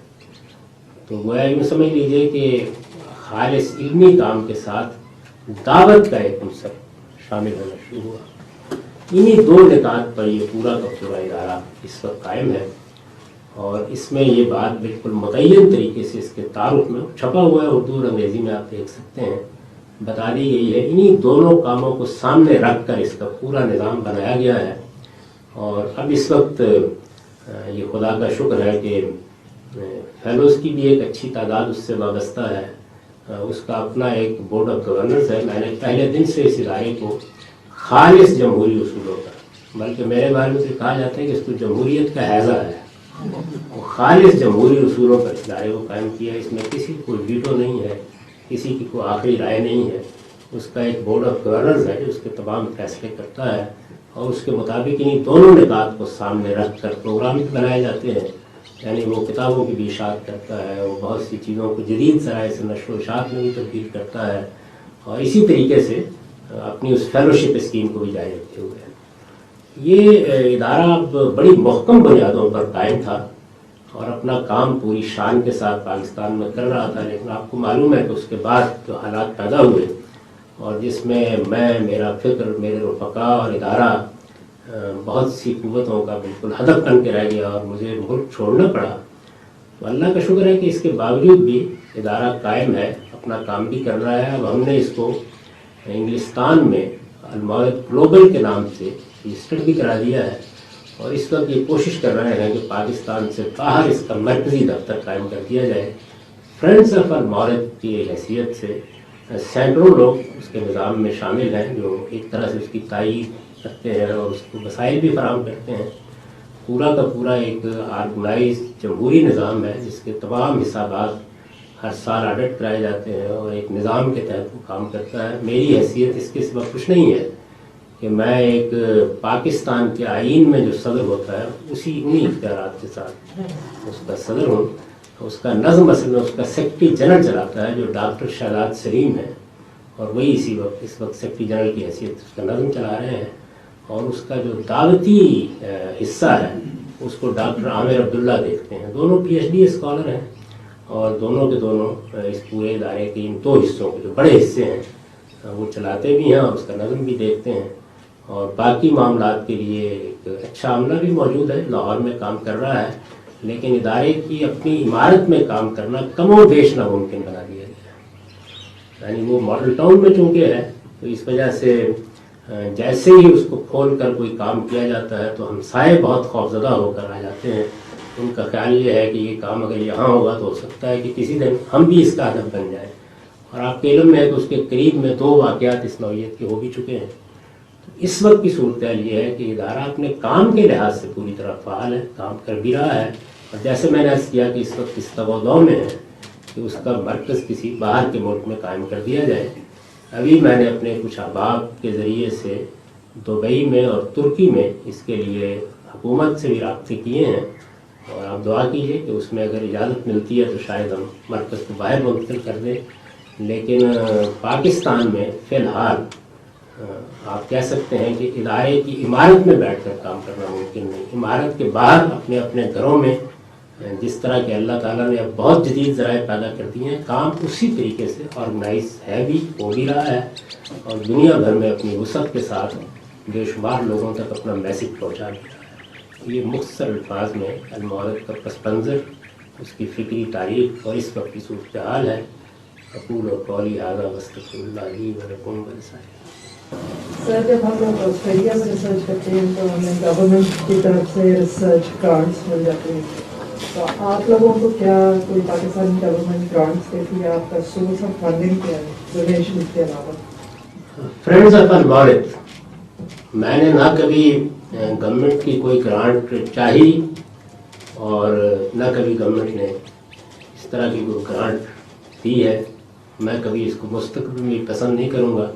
تو گویا یوں سمجھ لیجیے کہ خالص علمی کام کے ساتھ دعوت کا ایک عنصر شامل ہونا شروع ہوا. انہی دو نکات پر یہ پورا کا پورا ادارہ اس وقت قائم ہے اور اس میں یہ بات بالکل متعین طریقے سے اس کے تعارف میں چھپا ہوا ہے، اردو اور انگریزی میں آپ دیکھ سکتے ہیں، بتا دی گئی ہے. انہی دونوں کاموں کو سامنے رکھ کر اس کا پورا نظام بنایا گیا ہے. اور اب اس وقت یہ خدا کا شکر ہے کہ فیلوز کی بھی ایک اچھی تعداد اس سے وابستہ ہے. اس کا اپنا ایک بورڈ آف گورنرز ہے. میں نے پہلے دن سے اس ادارے کو خالص جمہوری اصولوں پر، بلکہ میرے بارے میں سے کہا جاتا ہے کہ اس کو جمہوریت کا ہیضہ ہے، وہ خالص جمہوری اصولوں پر اس ادارے کو قائم کیا. اس میں کسی کو ویٹو نہیں ہے، کسی کی کوئی آخری رائے نہیں ہے. اس کا ایک بورڈ آف گورنرز ہے جو اس کے تمام فیصلے کرتا ہے، اور اس کے مطابق انہیں دونوں نکات کو سامنے رکھ کر پروگرام بھی بنائے جاتے ہیں. یعنی وہ کتابوں کی بھی اشاعت کرتا ہے، وہ بہت سی چیزوں کو جدید ذرائع سے نشر و اشاعت میں بھی تبدیل کرتا ہے، اور اسی طریقے سے اپنی اس فیلوشپ اسکیم کو بھی جاری رکھتے ہوئے. یہ ادارہ اب بڑی محکم بنیادوں پر قائم تھا اور اپنا کام پوری شان کے ساتھ پاکستان میں کر رہا تھا. لیکن آپ کو معلوم ہے کہ اس کے بعد جو حالات پیدا ہوئے اور جس میں میرا فکر، میرے رفقا اور ادارہ بہت سی قوتوں کا بالکل ہدف بن کے رہ گیا اور مجھے ملک چھوڑنا پڑا، تو اللہ کا شکر ہے کہ اس کے باوجود بھی ادارہ قائم ہے، اپنا کام بھی کر رہا ہے. اب ہم نے اس کو انگلستان میں المعرض گلوبل کے نام سے رجسٹرڈ بھی کرا دیا ہے، اور اس وقت یہ کوشش کر رہے ہیں کہ پاکستان سے باہر اس کا مرکزی دفتر قائم کر دیا جائے. فرینڈز آف المعرض کی حیثیت سے سینکڑوں لوگ اس کے نظام میں شامل ہیں جو ایک طرح سے اس کی تائید کرتے ہیں اور اس کو وسائل بھی فراہم کرتے ہیں. پورا کا پورا ایک آرگنائز جمہوری نظام ہے جس کے تمام حسابات ہر سال آڈٹ کرائے جاتے ہیں اور ایک نظام کے تحت وہ کام کرتا ہے. میری حیثیت اس کے سوا کچھ نہیں ہے کہ میں ایک پاکستان کے آئین میں جو صدر ہوتا ہے انہی اختیارات کے ساتھ اس کا صدر ہوں. اس کا نظم اصل میں اس کا سیکرٹری جنرل چلاتا ہے جو ڈاکٹر شہزاد سلیم ہے، اور وہی اس وقت سیکرٹری جنرل کی حیثیت اس کا نظم چلا رہے ہیں. اور اس کا جو دعوتی حصہ ہے اس کو ڈاکٹر عامر عبداللہ دیکھتے ہیں. دونوں پی ایچ ڈی اسکالر ہیں اور دونوں کے دونوں اس پورے ادارے کے ان دو حصوں کے جو بڑے حصے ہیں وہ چلاتے بھی ہیں اور اس کا نظم بھی دیکھتے ہیں. اور باقی معاملات کے لیے ایک اچھا عملہ بھی موجود ہے، لاہور میں کام کر رہا ہے، لیکن ادارے کی اپنی عمارت میں کام کرنا کم و بیش ناممکن بنا دیا گیا. یعنی وہ ماڈل ٹاؤن میں چونکہ ہے تو اس وجہ سے جیسے ہی اس کو کھول کر کوئی کام کیا جاتا ہے تو ہمسائے بہت خوفزدہ ہو کر آ جاتے ہیں. ان کا خیال یہ ہے کہ یہ کام اگر یہاں ہوگا تو ہو سکتا ہے کہ کسی دن ہم بھی اس کا ہدف بن جائیں. اور آپ کے علم میں ہے کہ اس کے قریب میں 2 واقعات اس نوعیت کے ہو بھی چکے ہیں. اس وقت کی صورتحال یہ ہے کہ ادارہ اپنے کام کے لحاظ سے پوری طرح فعال ہے، کام کر بھی رہا ہے، اور جیسے میں نے عرض کیا کہ اس وقت اس تغاضوں میں ہے کہ اس کا مرکز کسی باہر کے ملک میں قائم کر دیا جائے. ابھی میں نے اپنے کچھ احباب کے ذریعے سے دبئی میں اور ترکی میں اس کے لیے حکومت سے بھی رابطے کیے ہیں، اور آپ دعا کیجئے کہ اس میں اگر اجازت ملتی ہے تو شاید ہم مرکز کو باہر منتقل کر دیں. لیکن پاکستان میں فی الحال آپ کہہ سکتے ہیں کہ ادارے کی عمارت میں بیٹھ کر کام کرنا ممکن نہیں. عمارت کے باہر اپنے اپنے گھروں میں جس طرح کہ اللہ تعالیٰ نے اب بہت جدید ذرائع پیدا کر دی ہیں، کام اسی طریقے سے آرگنائز ہے بھی، ہو بھی رہا ہے، اور دنیا بھر میں اپنی وسعت کے ساتھ بے شمار لوگوں تک اپنا میسج پہنچا بھی رہا ہے. یہ مختصر الفاظ میں المعرض کا پس منظر، اس کی فکری تاریخ اور اس وقت کی صورتحال ہے. اقول قولی ھذا واستغفر اللہ لی ولکم ولسائر. سر، جب ہم لوگ آسٹریلیا میں ریسرچ کرتے ہیں تو ہمیں گورنمنٹ کی طرف سے ریسرچ گرانٹس مل جاتے ہیں، تو آپ لوگوں کو کیا کوئی پاکستانی گورنمنٹ گرانٹس دیتی ہے؟ آپ کا سورس آف فنڈنگ کیا ہے ڈونیشن کے علاوہ؟ فرینڈز آف المعرض میں نے نہ کبھی گورنمنٹ کی کوئی گرانٹ چاہی اور نہ کبھی گورنمنٹ نے اس طرح کی کوئی گرانٹ دی ہے. میں کبھی اس کو مستقبل میں پسند نہیں کروں گا.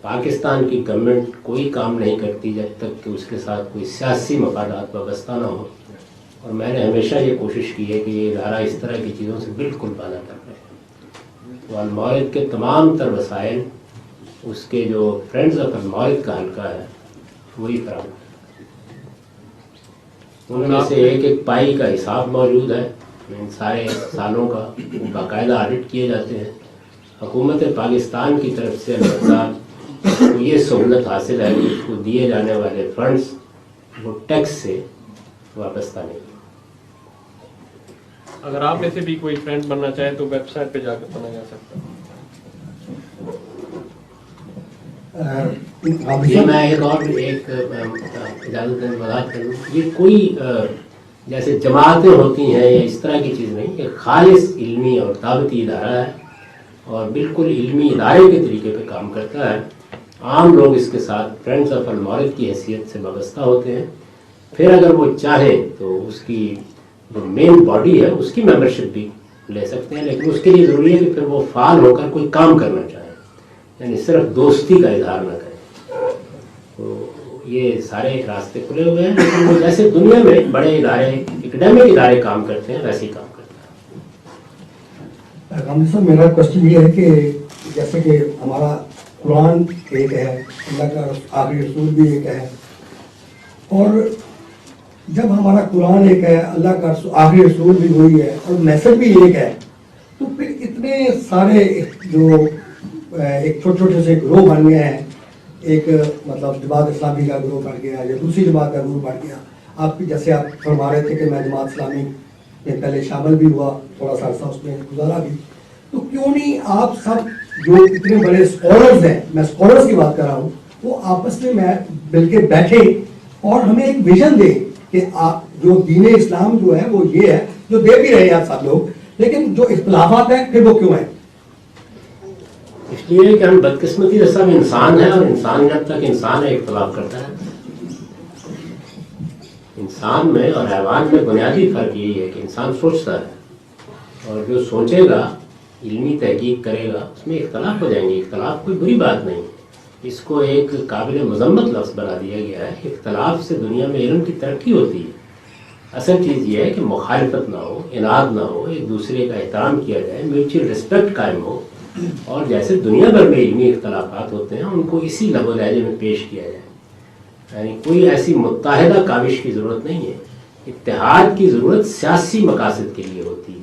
پاکستان کی گورنمنٹ کوئی کام نہیں کرتی جب تک کہ اس کے ساتھ کوئی سیاسی مفادات وابستہ نہ ہو، اور میں نے ہمیشہ یہ کوشش کی ہے کہ یہ ادارہ اس طرح کی چیزوں سے بالکل بالا کر رہے ہیں. تو المعرض کے تمام تر وسائل اس کے جو فرینڈز آف المعرض کا حلقہ ہے وہی فراہم ہے. ان میں سے ایک ایک پائی کا حساب موجود ہے ان سارے سالوں کا، وہ باقاعدہ آڈٹ کیے جاتے ہیں. حکومت پاکستان کی طرف سے البتہ کو یہ سہولت حاصل ہے کہ اس کو دیے جانے والے فنڈز وہ ٹیکس سے وابستہ نہیں. اگر آپ میں سے بھی کوئی فرینڈ بننا چاہے تو ویب سائٹ پہ جا کر بنا جا سکتا ہے. میں ایک اجازت دیں وضاحت کروں. یہ کوئی جیسے جماعتیں ہوتی ہیں یا اس طرح کی چیز نہیں، یہ خالص علمی اور دعوتی ادارہ ہے اور بالکل علمی ادارے کے طریقے پہ کام کرتا ہے. عام لوگ اس کے ساتھ فرینڈز آف المعرض کی حیثیت سے وابستہ ہوتے ہیں. پھر اگر وہ چاہیں تو اس کی جو مین باڈی ہے اس کی ممبرشپ بھی لے سکتے ہیں, لیکن اس کے لیے ضروری ہے کہ پھر وہ فعال ہو کر کوئی کام کرنا چاہیں, یعنی صرف دوستی کا اظہار نہ کریں. تو یہ سارے راستے کھلے ہوئے ہیں, لیکن وہ جیسے دنیا میں بڑے ادارے اکیڈیمک ادارے کام کرتے ہیں ویسے ہی کام کرتے ہیں. رامجی صاحب, میرا کوشچن یہ ہے کہ جیسے کہ ہمارا قرآن ایک ہے, اللہ کا آخری رسول بھی ایک ہے, اور جب ہمارا قرآن ایک ہے, اللہ کا آخری رسول بھی وہی ہے, اور میسج بھی ایک ہے, تو پھر اتنے سارے جو ایک چھوٹے چھوٹے سے گروہ بن گئے ہیں, ایک مطلب جماعت اسلامی کا گروہ بڑھ گیا یا دوسری جماعت کا گروہ بڑھ گیا. آپ کی جیسے آپ فرما رہے تھے کہ میں جماعت اسلامی میں پہلے شامل بھی ہوا, تھوڑا سا عرصہ اس میں گزارا بھی, تو کیوں نہیں آپ سب جو اتنے بڑے اسکالرز ہیں, میں اسکالرز کی بات کر رہا ہوں, وہ آپس میں مل کے بیٹھے اور ہمیں ایک ویژن دے کہ جو دین اسلام جو ہے وہ یہ ہے, جو دے بھی رہے ہیں سب لوگ, لیکن جو اختلافات ہیں پھر وہ کیوں ہیں؟ اس لیے کہ ہم بدقسمتی سے سب انسان ہیں, اور انسان جب تک انسان ہے اختلاف کرتا ہے. انسان میں اور حیوان میں بنیادی فرق یہی ہے کہ انسان سوچتا ہے, اور جو سوچے گا علمی تحقیق کرے گا اس میں اختلاف ہو جائیں گے. اختلاف کوئی بری بات نہیں, اس کو ایک قابل مذمت لفظ بنا دیا گیا ہے. اختلاف سے دنیا میں علم کی ترقی ہوتی ہے. اصل چیز یہ ہے کہ مخالفت نہ ہو, اناد نہ ہو, ایک دوسرے کا احترام کیا جائے, میوچل رسپیکٹ قائم ہو, اور جیسے دنیا بھر میں علمی اختلافات ہوتے ہیں ان کو اسی لب و لہجے میں پیش کیا جائے. یعنی کوئی ایسی متحدہ کاوش کی ضرورت نہیں ہے. اتحاد کی ضرورت سیاسی مقاصد کے لیے ہوتی ہے,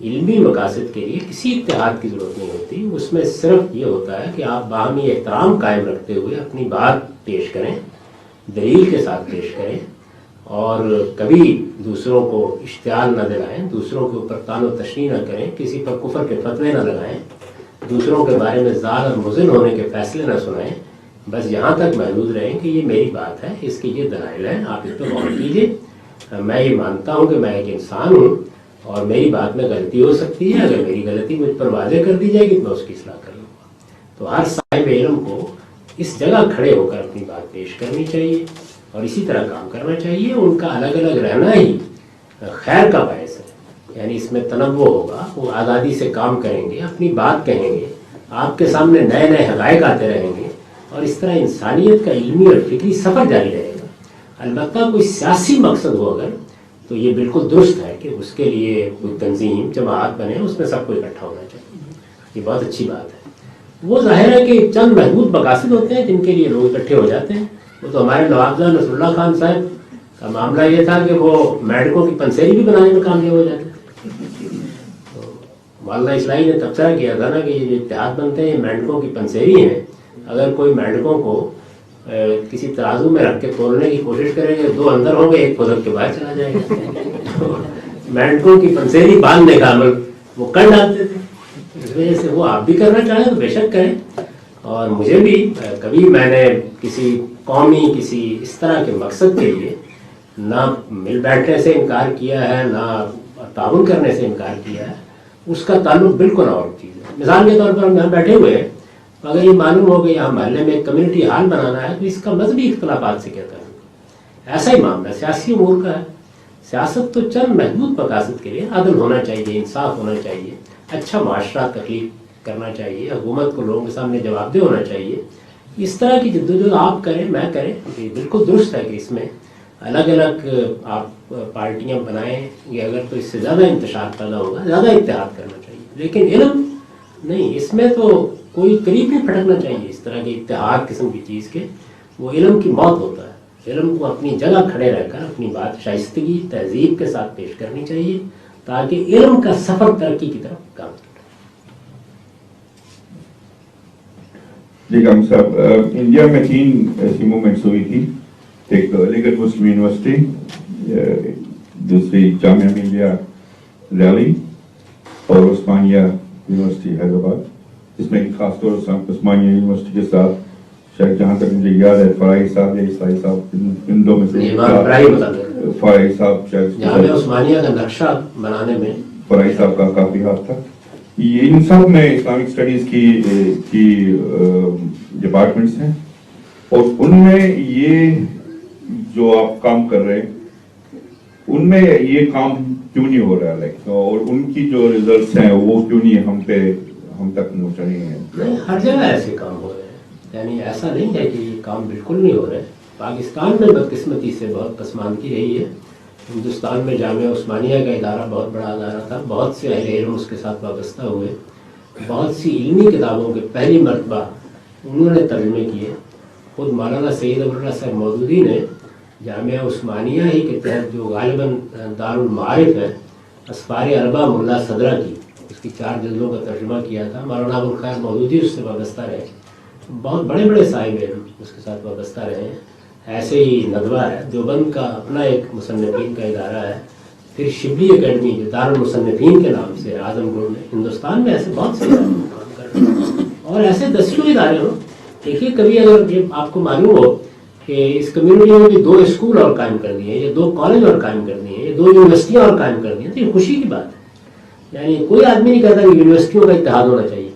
علمی مقاصد کے لیے کسی اتحاد کی ضرورت نہیں ہوتی. اس میں صرف یہ ہوتا ہے کہ آپ باہمی احترام قائم رکھتے ہوئے اپنی بات پیش کریں, دلیل کے ساتھ پیش کریں, اور کبھی دوسروں کو اشتعال نہ دلائیں, دوسروں کے اوپر طعن و تشنیع نہ کریں, کسی پر کفر کے فتوے نہ لگائیں, دوسروں کے بارے میں ضال اور مضل ہونے کے فیصلے نہ سنائیں. بس یہاں تک محدود رہیں کہ یہ میری بات ہے, اس کی یہ دلائل ہیں, آپ اس پہ غور کیجیے. میں یہ مانتا ہوں کہ میں ایک انسان ہوں اور میری بات میں غلطی ہو سکتی ہے. اگر میری غلطی مجھ پر واضح کر دی جائے گی تو میں اس کی اصلاح کر لوں گا. تو ہر صاحب علم کو اس جگہ کھڑے ہو کر اپنی بات پیش کرنی چاہیے اور اسی طرح کام کرنا چاہیے. ان کا الگ الگ رہنا ہی خیر کا باعث ہے. یعنی اس میں تنوع ہوگا, وہ آزادی سے کام کریں گے, اپنی بات کہیں گے, آپ کے سامنے نئے نئے حقائق آتے رہیں گے, اور اس طرح انسانیت کا علمی اور فکری سفر جاری رہے گا. البتہ کوئی سیاسی مقصد ہو اگر, تو یہ بالکل درست ہے کہ اس کے لیے کوئی تنظیم جماعت بنے, اس میں سب کو اکٹھا ہونا چاہیے. یہ بہت اچھی بات ہے. وہ ظاہر ہے کہ چند محدود مقاصد ہوتے ہیں جن کے لیے لوگ اکٹھے ہو جاتے ہیں. وہ تو ہمارے نوابزہ نصر اللہ خان صاحب کا معاملہ یہ تھا کہ وہ میڈکوں کی پنسیری بھی بنانے میں کامیاب ہو جاتے تھے. تو مولانا اسلائی نے تبصرہ کیا تھا نا کہ یہ جو اتحاد بنتے ہیں یہ میڈکوں کی پنسیری ہیں. اگر کوئی میڈکوں کو کسی ترازو میں رکھ کے تولنے کی کوشش کریں گے, دو اندر ہوں گے, ایک پھدک کے باہر چلا جائے گا. میڈکوں کی پنسیری باندھنے کا عمل وہ کر ڈالتے تھے. اس وجہ سے وہ آپ بھی کرنا چاہیں تو بے شک کریں. اور مجھے بھی کبھی میں نے کسی قومی کسی اس طرح کے مقصد کے لیے نہ مل بیٹھنے سے انکار کیا ہے, نہ تعاون کرنے سے انکار کیا ہے. اس کا تعلق بالکل اور چیز ہے. مثال کے طور پر ہم یہاں بیٹھے ہوئے ہیں, اگر یہ معلوم ہو کہ یہاں محلے میں ایک کمیونٹی ہال بنانا ہے تو اس کا مذہبی اختلافات سے کیا تعلق؟ ایسا ہی معاملہ سیاسی امور کا ہے. سیاست تو چند محدود مقاصد کے لیے عدل ہونا چاہیے, انصاف ہونا چاہیے, اچھا معاشرہ تخلیق کرنا چاہیے, حکومت کو لوگوں کے سامنے جواب دہ ہونا چاہیے. اس طرح کی جدوجہد آپ کریں, میں کریں, یہ بالکل درست ہے کہ اس میں الگ الگ آپ پارٹیاں بنائیں گے اگر تو اس سے زیادہ انتشار پیدا ہوگا, زیادہ اتحاد کرنا چاہیے. لیکن علم نہیں, اس میں تو کوئی قریب نہیں پھٹکنا چاہیے اس طرح کے اتحاد قسم کی چیز کے. وہ علم کی موت ہوتا ہے. علم کو اپنی جگہ کھڑے رہ کر اپنی بات شائستگی تہذیب کے ساتھ پیش کرنی چاہیے تاکہ علم کا سفر ترقی کی طرف کام کرے. جی کام صاحب, انڈیا میں 3 ایسی موومنٹس ہوئی تھی. ایک علی مسلم یونیورسٹی, دوسری جامعہ ملیہ دہلی اور عثمانیہ یونیورسٹی حیدرآباد. اس میں خاص طور سے عثمانیہ یونیورسٹی کے ساتھ شاید جہاں تک مجھے یاد ہے فرائی صاحب یا عیسائی صاحب, ان دو میں سے فرائی صاحب شاید جامعہ عثمانیہ کا نقشہ بنانے میں فرائی صاحب کا کافی ہاتھ تھا. یہ ان سب میں اسلامک اسٹڈیز کی ڈپارٹمنٹس ہیں، اور ان میں یہ جو آپ کام کر رہے ہیں ان میں یہ کام کیوں نہیں ہو رہا ہے، اور ان کی جو ریزلٹس ہیں وہ کیوں نہیں ہم تک پہنچ رہے ہیں؟ نہیں، ہر جگہ ایسے کام ہو رہے ہیں، یعنی ایسا نہیں ہے کہ یہ کام بالکل نہیں ہو رہے. پاکستان میں بدقسمتی سے بہت پسماندگی رہی ہے. ہندوستان میں جامعہ عثمانیہ کا ادارہ بہت بڑا ادارہ تھا، بہت سے اہل علم اس کے ساتھ وابستہ ہوئے، بہت سی علمی کتابوں کے پہلی مرتبہ انہوں نے ترجمے کیے. خود مولانا سید ابوالفضل صاحب مودودی نے جامعہ عثمانیہ ہی کے تحت جو غالباً دارالمعارف ہے، اسفار اربع ملا صدرہ کی، اس کی 4 جلدوں کا ترجمہ کیا تھا. مولانا ابوالخیر مودودی اس سے وابستہ رہے، بہت بڑے بڑے صاحب علم اس کے ساتھ وابستہ رہے ہیں. ایسے ہی ندوہ ہے، دیوبند کا اپنا ایک مصنفین کا ادارہ ہے. پھر شبلی اکیڈمی جو دارالمصنفین کے نام سے اعظم گڑھ میں. ہندوستان میں ایسے بہت سے ادارے کام کر رہے ہیں، اور ایسے دسیوں ادارے ہوں. دیکھیے کبھی اگر یہ آپ کو معلوم ہو کہ اس کمیونٹی میں بھی 2 اسکول اور قائم کر دیے، یا 2 کالج اور قائم کر دیے، یا 2 یونیورسٹیاں اور قائم کر دی، تو یہ خوشی کی بات ہے. یعنی کوئی آدمی نہیں کہتا کہ یونیورسٹیوں کا اتحاد ہونا چاہیے.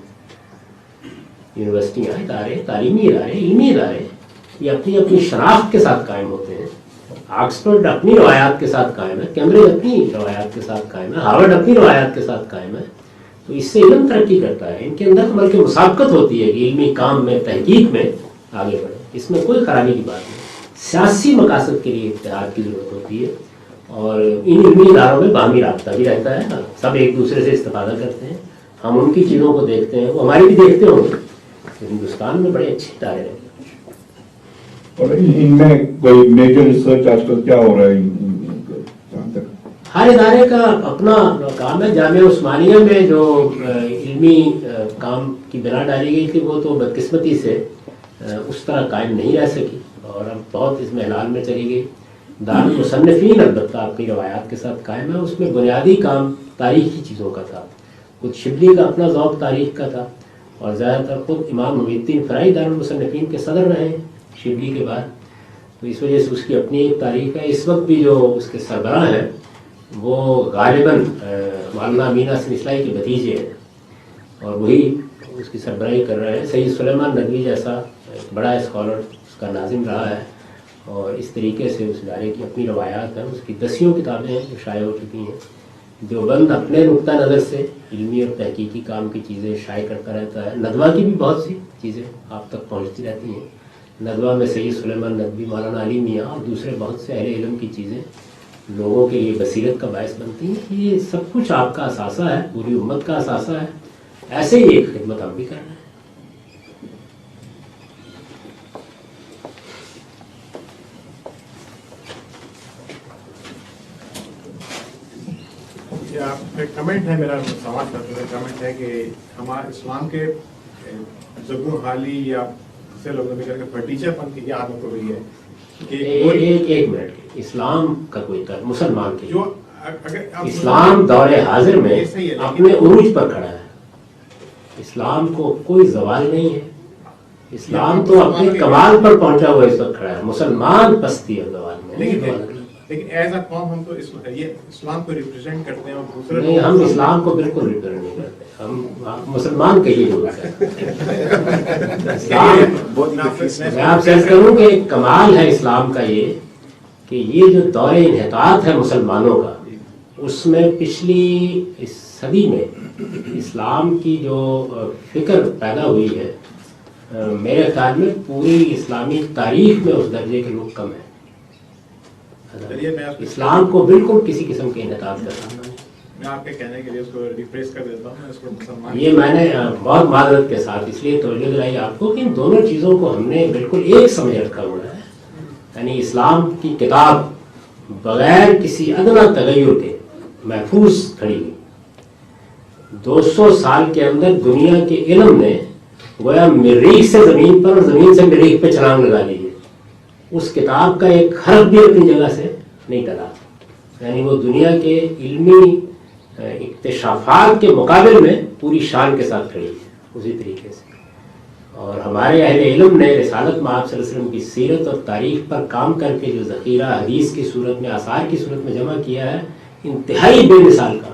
یونیورسٹیاں، ادارے، تعلیمی ادارے، علمی ادارے، یہ اپنی اپنی شناخت کے ساتھ قائم ہوتے ہیں. آکسفورڈ اپنی روایات کے ساتھ قائم ہے، کیمبرج اپنی روایات کے ساتھ قائم ہے، ہارورڈ اپنی روایات کے ساتھ قائم ہے. تو اس سے علم ترقی کرتا ہے. ان کے اندر بلکہ مسابقت ہوتی ہے کہ علمی کام میں، تحقیق میں آگے بڑھے. اس میں کوئی خرابی کی بات نہیں. سیاسی مقاصد کے لیے اتحاد کی ضرورت ہوتی ہے، اور ان علمی اداروں میں باہمی رابطہ بھی رہتا ہے. سب ایک دوسرے سے استفادہ کرتے ہیں، ہم ان کی چیزوں کو دیکھتے ہیں، وہ ہماری بھی دیکھتے ہوں گے. ہندوستان میں بڑے اچھے ادارے ہیں. اور ان میں کوئی میجر ریسرچ آج کل کیا ہو رہا ہے جہاں تک؟ ہر ادارے کا اپنا کام ہے. جامعہ عثمانیہ میں جو علمی کام کی بنا ڈالی گئی تھی وہ تو بدقسمتی سے اس طرح قائم نہیں رہ سکی، اور اب بہت اس محلال میں چلی گئی. دارالمصنفین البتہ اپنی روایات کے ساتھ قائم ہے. اس میں بنیادی کام تاریخی چیزوں کا تھا. خود شبلی کا اپنا ذوق تاریخ کا تھا، اور زیادہ تر خود امام محی الدین فرائی دارالمصنفین کے صدر رہے ہیں شبلی کے بعد. تو اس وجہ سے اس کی اپنی ایک تاریخ ہے. اس وقت بھی جو اس کے سربراہ ہیں وہ غالباً مولانا امین حسن اصلاحی کے بھتیجے ہیں، اور وہی اس کی سربراہی کر رہے ہیں. سید سلیمان ندوی جیسا ایک بڑا اسکالر اس کا ناظم رہا ہے، اور اس طریقے سے اس ادارے کی اپنی روایات ہیں. اس کی 10 کتابیں ہیں جو شائع ہو چکی ہیں. دیوبند اپنے نقطہ نظر سے علمی اور تحقیقی کام کی چیزیں شائع کرتا رہتا ہے. ندوہ کی بھی بہت سی چیزیں آپ تک پہنچتی رہتی ہیں. ندوہ میں سید سلیمان ندوی، مولانا علی میاں اور دوسرے بہت سے اہل علم کی چیزیں لوگوں کے لیے بصیرت کا باعث بنتی ہیں. یہ سب کچھ آپ کا اثاثہ ہے، پوری امت کا اثاثہ ہے. ایسے ہی ایک خدمت ہم بھی کر رہے ہیں. کمنٹ ہے میرا سوال کا کمنٹ ہے کہ ہمارا اسلام کے زبوں حالی یا سے لوگوں نے کر کے ٹیچر پن کی کیا عادت ہو رہی ہے کہ ایک منٹ. اسلام کا کوئی طرف مسلمان کے جو اگر اسلام دور حاضر میں اپنے عروج پر کھڑا ہے. اسلام کو کوئی زوال نہیں ہے. اسلام تو اپنے کمال پر پہنچا ہوا اس وقت کھڑا ہے. مسلمان پستی اور زوال میں لیکن ایز اے قوم ہم تو یہ اسلام کو ریپرزینٹ کرتے ہیں، اور دوسرے نہیں، ہم اسلام کو بالکل ریپرزینٹ نہیں کرتے. ہم مسلمان کے لیے میں آپ سے کروں کہ ایک کمال ہے اسلام کا یہ کہ یہ جو دور انحطاط ہے مسلمانوں کا، اس میں پچھلی اس صدی میں اسلام کی جو فکر پیدا ہوئی ہے، میرے خیال میں پوری اسلامی تاریخ میں اس درجے کے لوگ کم ہیں. اسلام کو بالکل کسی قسم کے انحطاط کا سامنا نہیں. میں آپ کے کہنے کے لیے اس کو ریپریس کر دیتا ہوں. اس کو مسلمان یہ میں نے بہت معذرت کے ساتھ اس لیے توجہ دلائی آپ کو کہ ان دونوں چیزوں کو ہم نے بالکل ایک سمجھ رکھا ہوا ہے. یعنی اسلام کی کتاب بغیر کسی ادنا تغیر کے محفوظ کھڑی ہوئی. 200 سال کے اندر دنیا کے علم نے گویا مریخ سے زمین پر اور زمین سے مریخ پہ چھلانگ لگا لی ہے. اس کتاب کا ایک حرف بھی اپنی جگہ سے نہیں ٹلا. یعنی وہ دنیا کے علمی اکتشافات کے مقابل میں پوری شان کے ساتھ کھڑی ہے اسی طریقے سے. اور ہمارے اہل علم نے رسالت مآب صلی اللہ علیہ وسلم کی سیرت اور تاریخ پر کام کر کے جو ذخیرہ حدیث کی صورت میں، آثار کی صورت میں جمع کیا ہے، انتہائی بے مثال کا.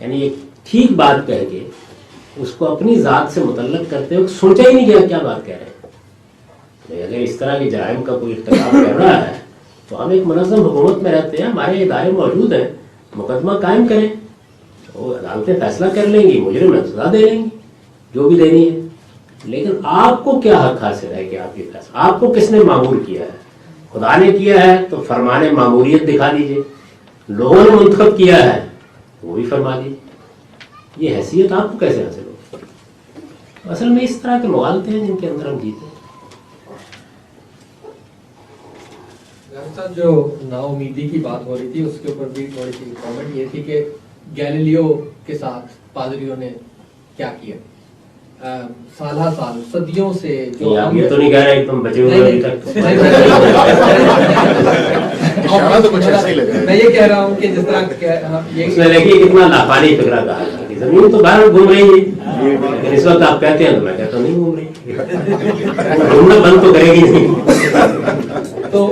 یعنی ایک ٹھیک بات کہہ کے اس کو اپنی ذات سے متعلق کرتے ہوئے سوچا ہی نہیں گیا کیا بات کہہ رہے ہیں. اگر اس طرح کے جرائم کا کوئی ارتکاب کر رہا ہے تو ہم ایک منظم حکومت میں رہتے ہیں, ہمارے ادارے موجود ہیں, مقدمہ قائم کریں, وہ عدالتیں فیصلہ کر لیں گی, مجرم سزا دے لیں گی جو بھی دینی ہے. لیکن آپ کو کیا حق حاصل ہے کہ آپ یہ فیصلہ, آپ کو کس نے معمور کیا ہے؟ خدا نے کیا ہے تو فرمان معموریت دکھا دیجئے, لوگوں نے منتخب کیا ہے وہ بھی فرما دیجیے. یہ حیثیت آپ کو کیسے حاصل ہو؟ اصل میں اس طرح کے مغالطے ہیں جن کے اندر ہم جیتے ہیں. صاحب جو نا امیدی کی بات ہو رہی تھی اس کے اوپر بھی تھوڑی سی کامنٹ یہ تھی کہ گیلیلیو کے ساتھ پادریوں نے کیا کیا, سالہ سال صدیوں سے جو آپ یہ تو نہیں کہہ رہے تم بچے ہوئے ابھی تک. میں یہ کہہ رہا ہوں کہ جس طرح اس میں دیکھیے کتنا لافانی فکرہ کہا ہے, زمین تو باہر گھوم رہی ہے لیکن اس وقت آپ کہتے ہیں تو میں کہتا ہوں نہیں گھوم رہی, گھومنا بند تو کرے گی نہیں. تو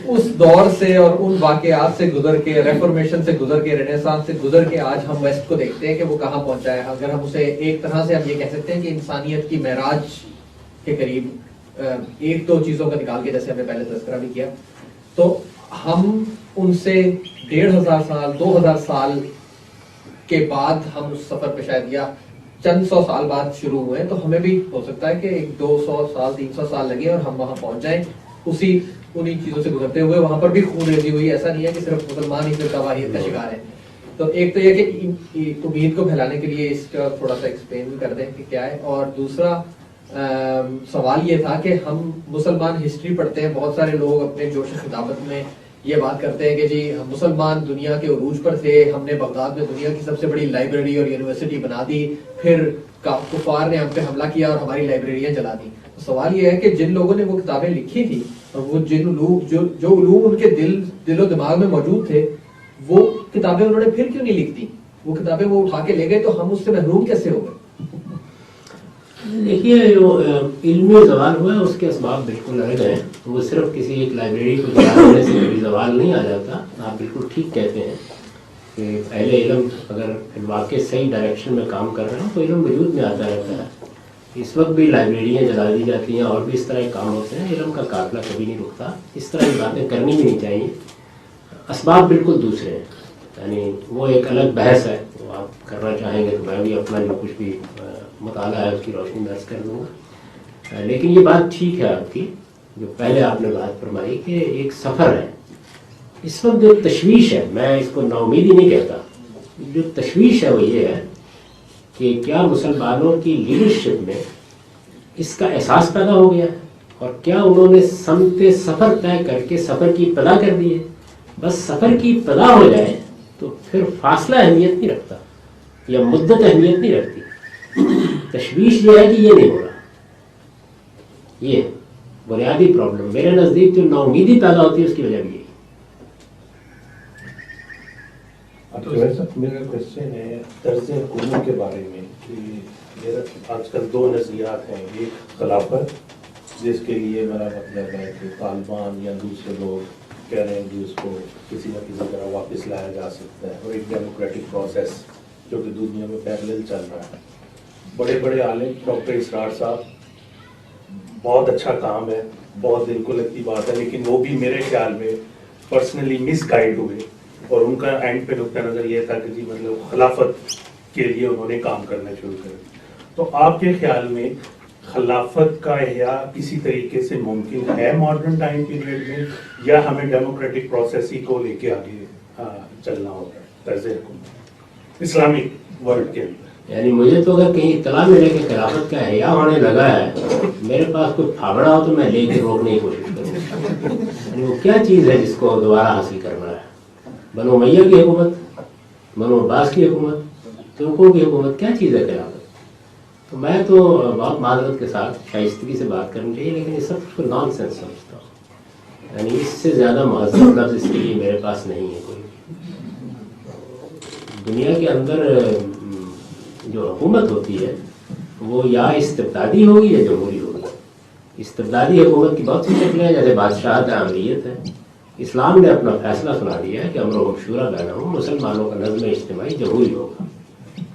اس دور سے اور ان واقعات سے گزر کے, ریفارمیشن سے گزر کے, رینیسانس سے گزر کے آج ہم ویسٹ کو دیکھتے ہیں کہ وہ کہاں پہنچا ہے. اگر ہم اسے ایک طرح سے ہم یہ کہہ سکتے ہیں کہ انسانیت کی معراج کے قریب ایک دو چیزوں کا نکال کے, جیسے ہم نے پہلے تذکرہ بھی کیا, تو ہم ان سے 1500 سال 2000 سال کے بعد ہم اس سفر پہ شاید یا چند سو سال بعد شروع ہوئے, تو ہمیں بھی ہو سکتا ہے کہ 200 سال 300 سال لگے اور ہم وہاں پہنچ جائیں انہی چیزوں سے گزرتے ہوئے. وہاں پر بھی خون ریزی ہوئی, ایسا نہیں ہے کہ صرف مسلمان ہی فرقہ واحد کا شکار ہے. تو ایک تو یہ کہ امید کو پھیلانے کے لیے اس کا تھوڑا سا ایکسپلین بھی کر دیں کہ کیا ہے. اور دوسرا سوال یہ تھا کہ ہم مسلمان ہسٹری پڑھتے ہیں, بہت سارے لوگ اپنے جوش خطابت میں یہ بات کرتے ہیں کہ جی ہم مسلمان دنیا کے عروج پر تھے, ہم نے بغداد میں دنیا کی سب سے بڑی لائبریری اور یونیورسٹی بنا دی, پھر کفار نے ہم پہ حملہ کیا اور ہماری لائبریریاں جلا دی. تو سوال یہ ہے کہ جن لوگوں نے وہ کتابیں لکھی تھی اور وہ جن جو علوم ان کے دل و دماغ میں موجود تھے, وہ کتابیں انہوں نے پھر کیوں نہیں لکھ دی؟ وہ کتابیں وہ اٹھا کے لے گئے تو ہم اس سے محروم کیسے ہو گئے؟ دیکھیے جو علمی زوال ہوا ہے اس کے اسباب بالکل الگ ہیں. وہ صرف کسی ایک لائبریری کو جلانے سے کبھی زوال نہیں آ جاتا. آپ بالکل ٹھیک کہتے ہیں کہ اہل علم اگر واقعی صحیح ڈائریکشن میں کام کر رہے ہیں تو علم وجود میں آتا رہتا ہے. اس وقت بھی لائبریریاں جلا دی جاتی ہیں اور بھی اس طرح کے کام ہوتے ہیں. علم کا قافلہ کبھی نہیں رکتا. اس طرح کی باتیں کرنی بھی نہیں چاہیے. اسباب بالکل دوسرے ہیں, یعنی وہ ایک الگ بحث ہے. وہ آپ کرنا چاہیں گے تو میں بھی اپنا جو کچھ بھی مطالعہ ہے اس کی روشنی میں عرض کر دوں گا. لیکن یہ بات ٹھیک ہے آپ کی جو پہلے آپ نے بات فرمائی کہ ایک سفر ہے. اس وقت جو تشویش ہے, میں اس کو نا امیدی نہیں کہتا, جو تشویش ہے وہ یہ ہے کہ کیا مسلمانوں کی لیڈرشپ میں اس کا احساس پیدا ہو گیا ہے اور کیا انہوں نے سمت سفر طے کر کے سفر کی ابتدا کر دی ہے. بس سفر کی ابتدا ہو جائے تو پھر فاصلہ اہمیت نہیں رکھتا یا مدت اہمیت نہیں رکھتی. تشویش یہ ہے کہ یہ نہیں ہو رہا. یہ بنیادی پرابلم میرے نزدیک جو نا امیدی پیدا ہوتی ہے اس کی وجہ بھی. میرا کوشچن ہے طرز حکومت کے بارے میں کہ آج کل دو نظریات ہیں. ایک خلافت جس کے لیے میرا مطلب ہے کہ طالبان یا دوسرے لوگ کہہ رہے ہیں کہ اس کو کسی نہ کسی طرح واپس لایا جا سکتا ہے, اور ایک ڈیموکریٹک پروسیس جو کہ دنیا میں پیرلل چل رہا ہے. بڑے بڑے عالم ڈاکٹر اسرار صاحب بہت اچھا کام ہے, بہت دل کو لگتی بات ہے, لیکن وہ بھی میرے خیال میں پرسنلی مس گائیڈ ہوئے اور ان کا اینڈ پہ نقطہ نظر یہ تھا کہ جی مطلب خلافت کے لیے انہوں نے کام کرنا شروع کر. تو آپ کے خیال میں خلافت کا احیاء کسی طریقے سے ممکن ہے ماڈرن ٹائم پیریڈ میں, یا ہمیں ڈیموکریٹک پروسیس ہی کو لے کے آگے چلنا ہوگا طرز حکومت اسلامک ورلڈ کے اندر؟ یعنی مجھے تو اگر کہیں اطلاع ملے کہ خلافت کا احیاء ہونے لگا ہے, میرے پاس کوئی پھاوڑا ہو تو میں لے کے روکنے کی کوشش کروں. یعنی وہ کیا چیز ہے جس کو دوبارہ حاصل کرنا ہے؟ بنو امیہ کی حکومت, بنو عباس کی حکومت, ترکوں کی حکومت, کیا چیز ہے خلافت؟ تو میں تو بہت معذرت کے ساتھ شائستگی سے بات کرنی چاہیے لیکن یہ سب کو نان سینس سمجھتا ہوں. یعنی اس سے زیادہ مہذب لفظ اس کے لیے میرے پاس نہیں ہے کوئی. دنیا کے اندر جو حکومت ہوتی ہے وہ یا استبدادی ہوگی یا جمہوری ہوگی. استبدادی حکومت کی بہت سی شکلیں ہیں, جیسے بادشاہت عامریت ہے. اسلام نے اپنا فیصلہ سنا دیا ہے کہ امر و شورا بینہم, مسلمانوں کا نظم اجتماعی جمہوری ہوگا.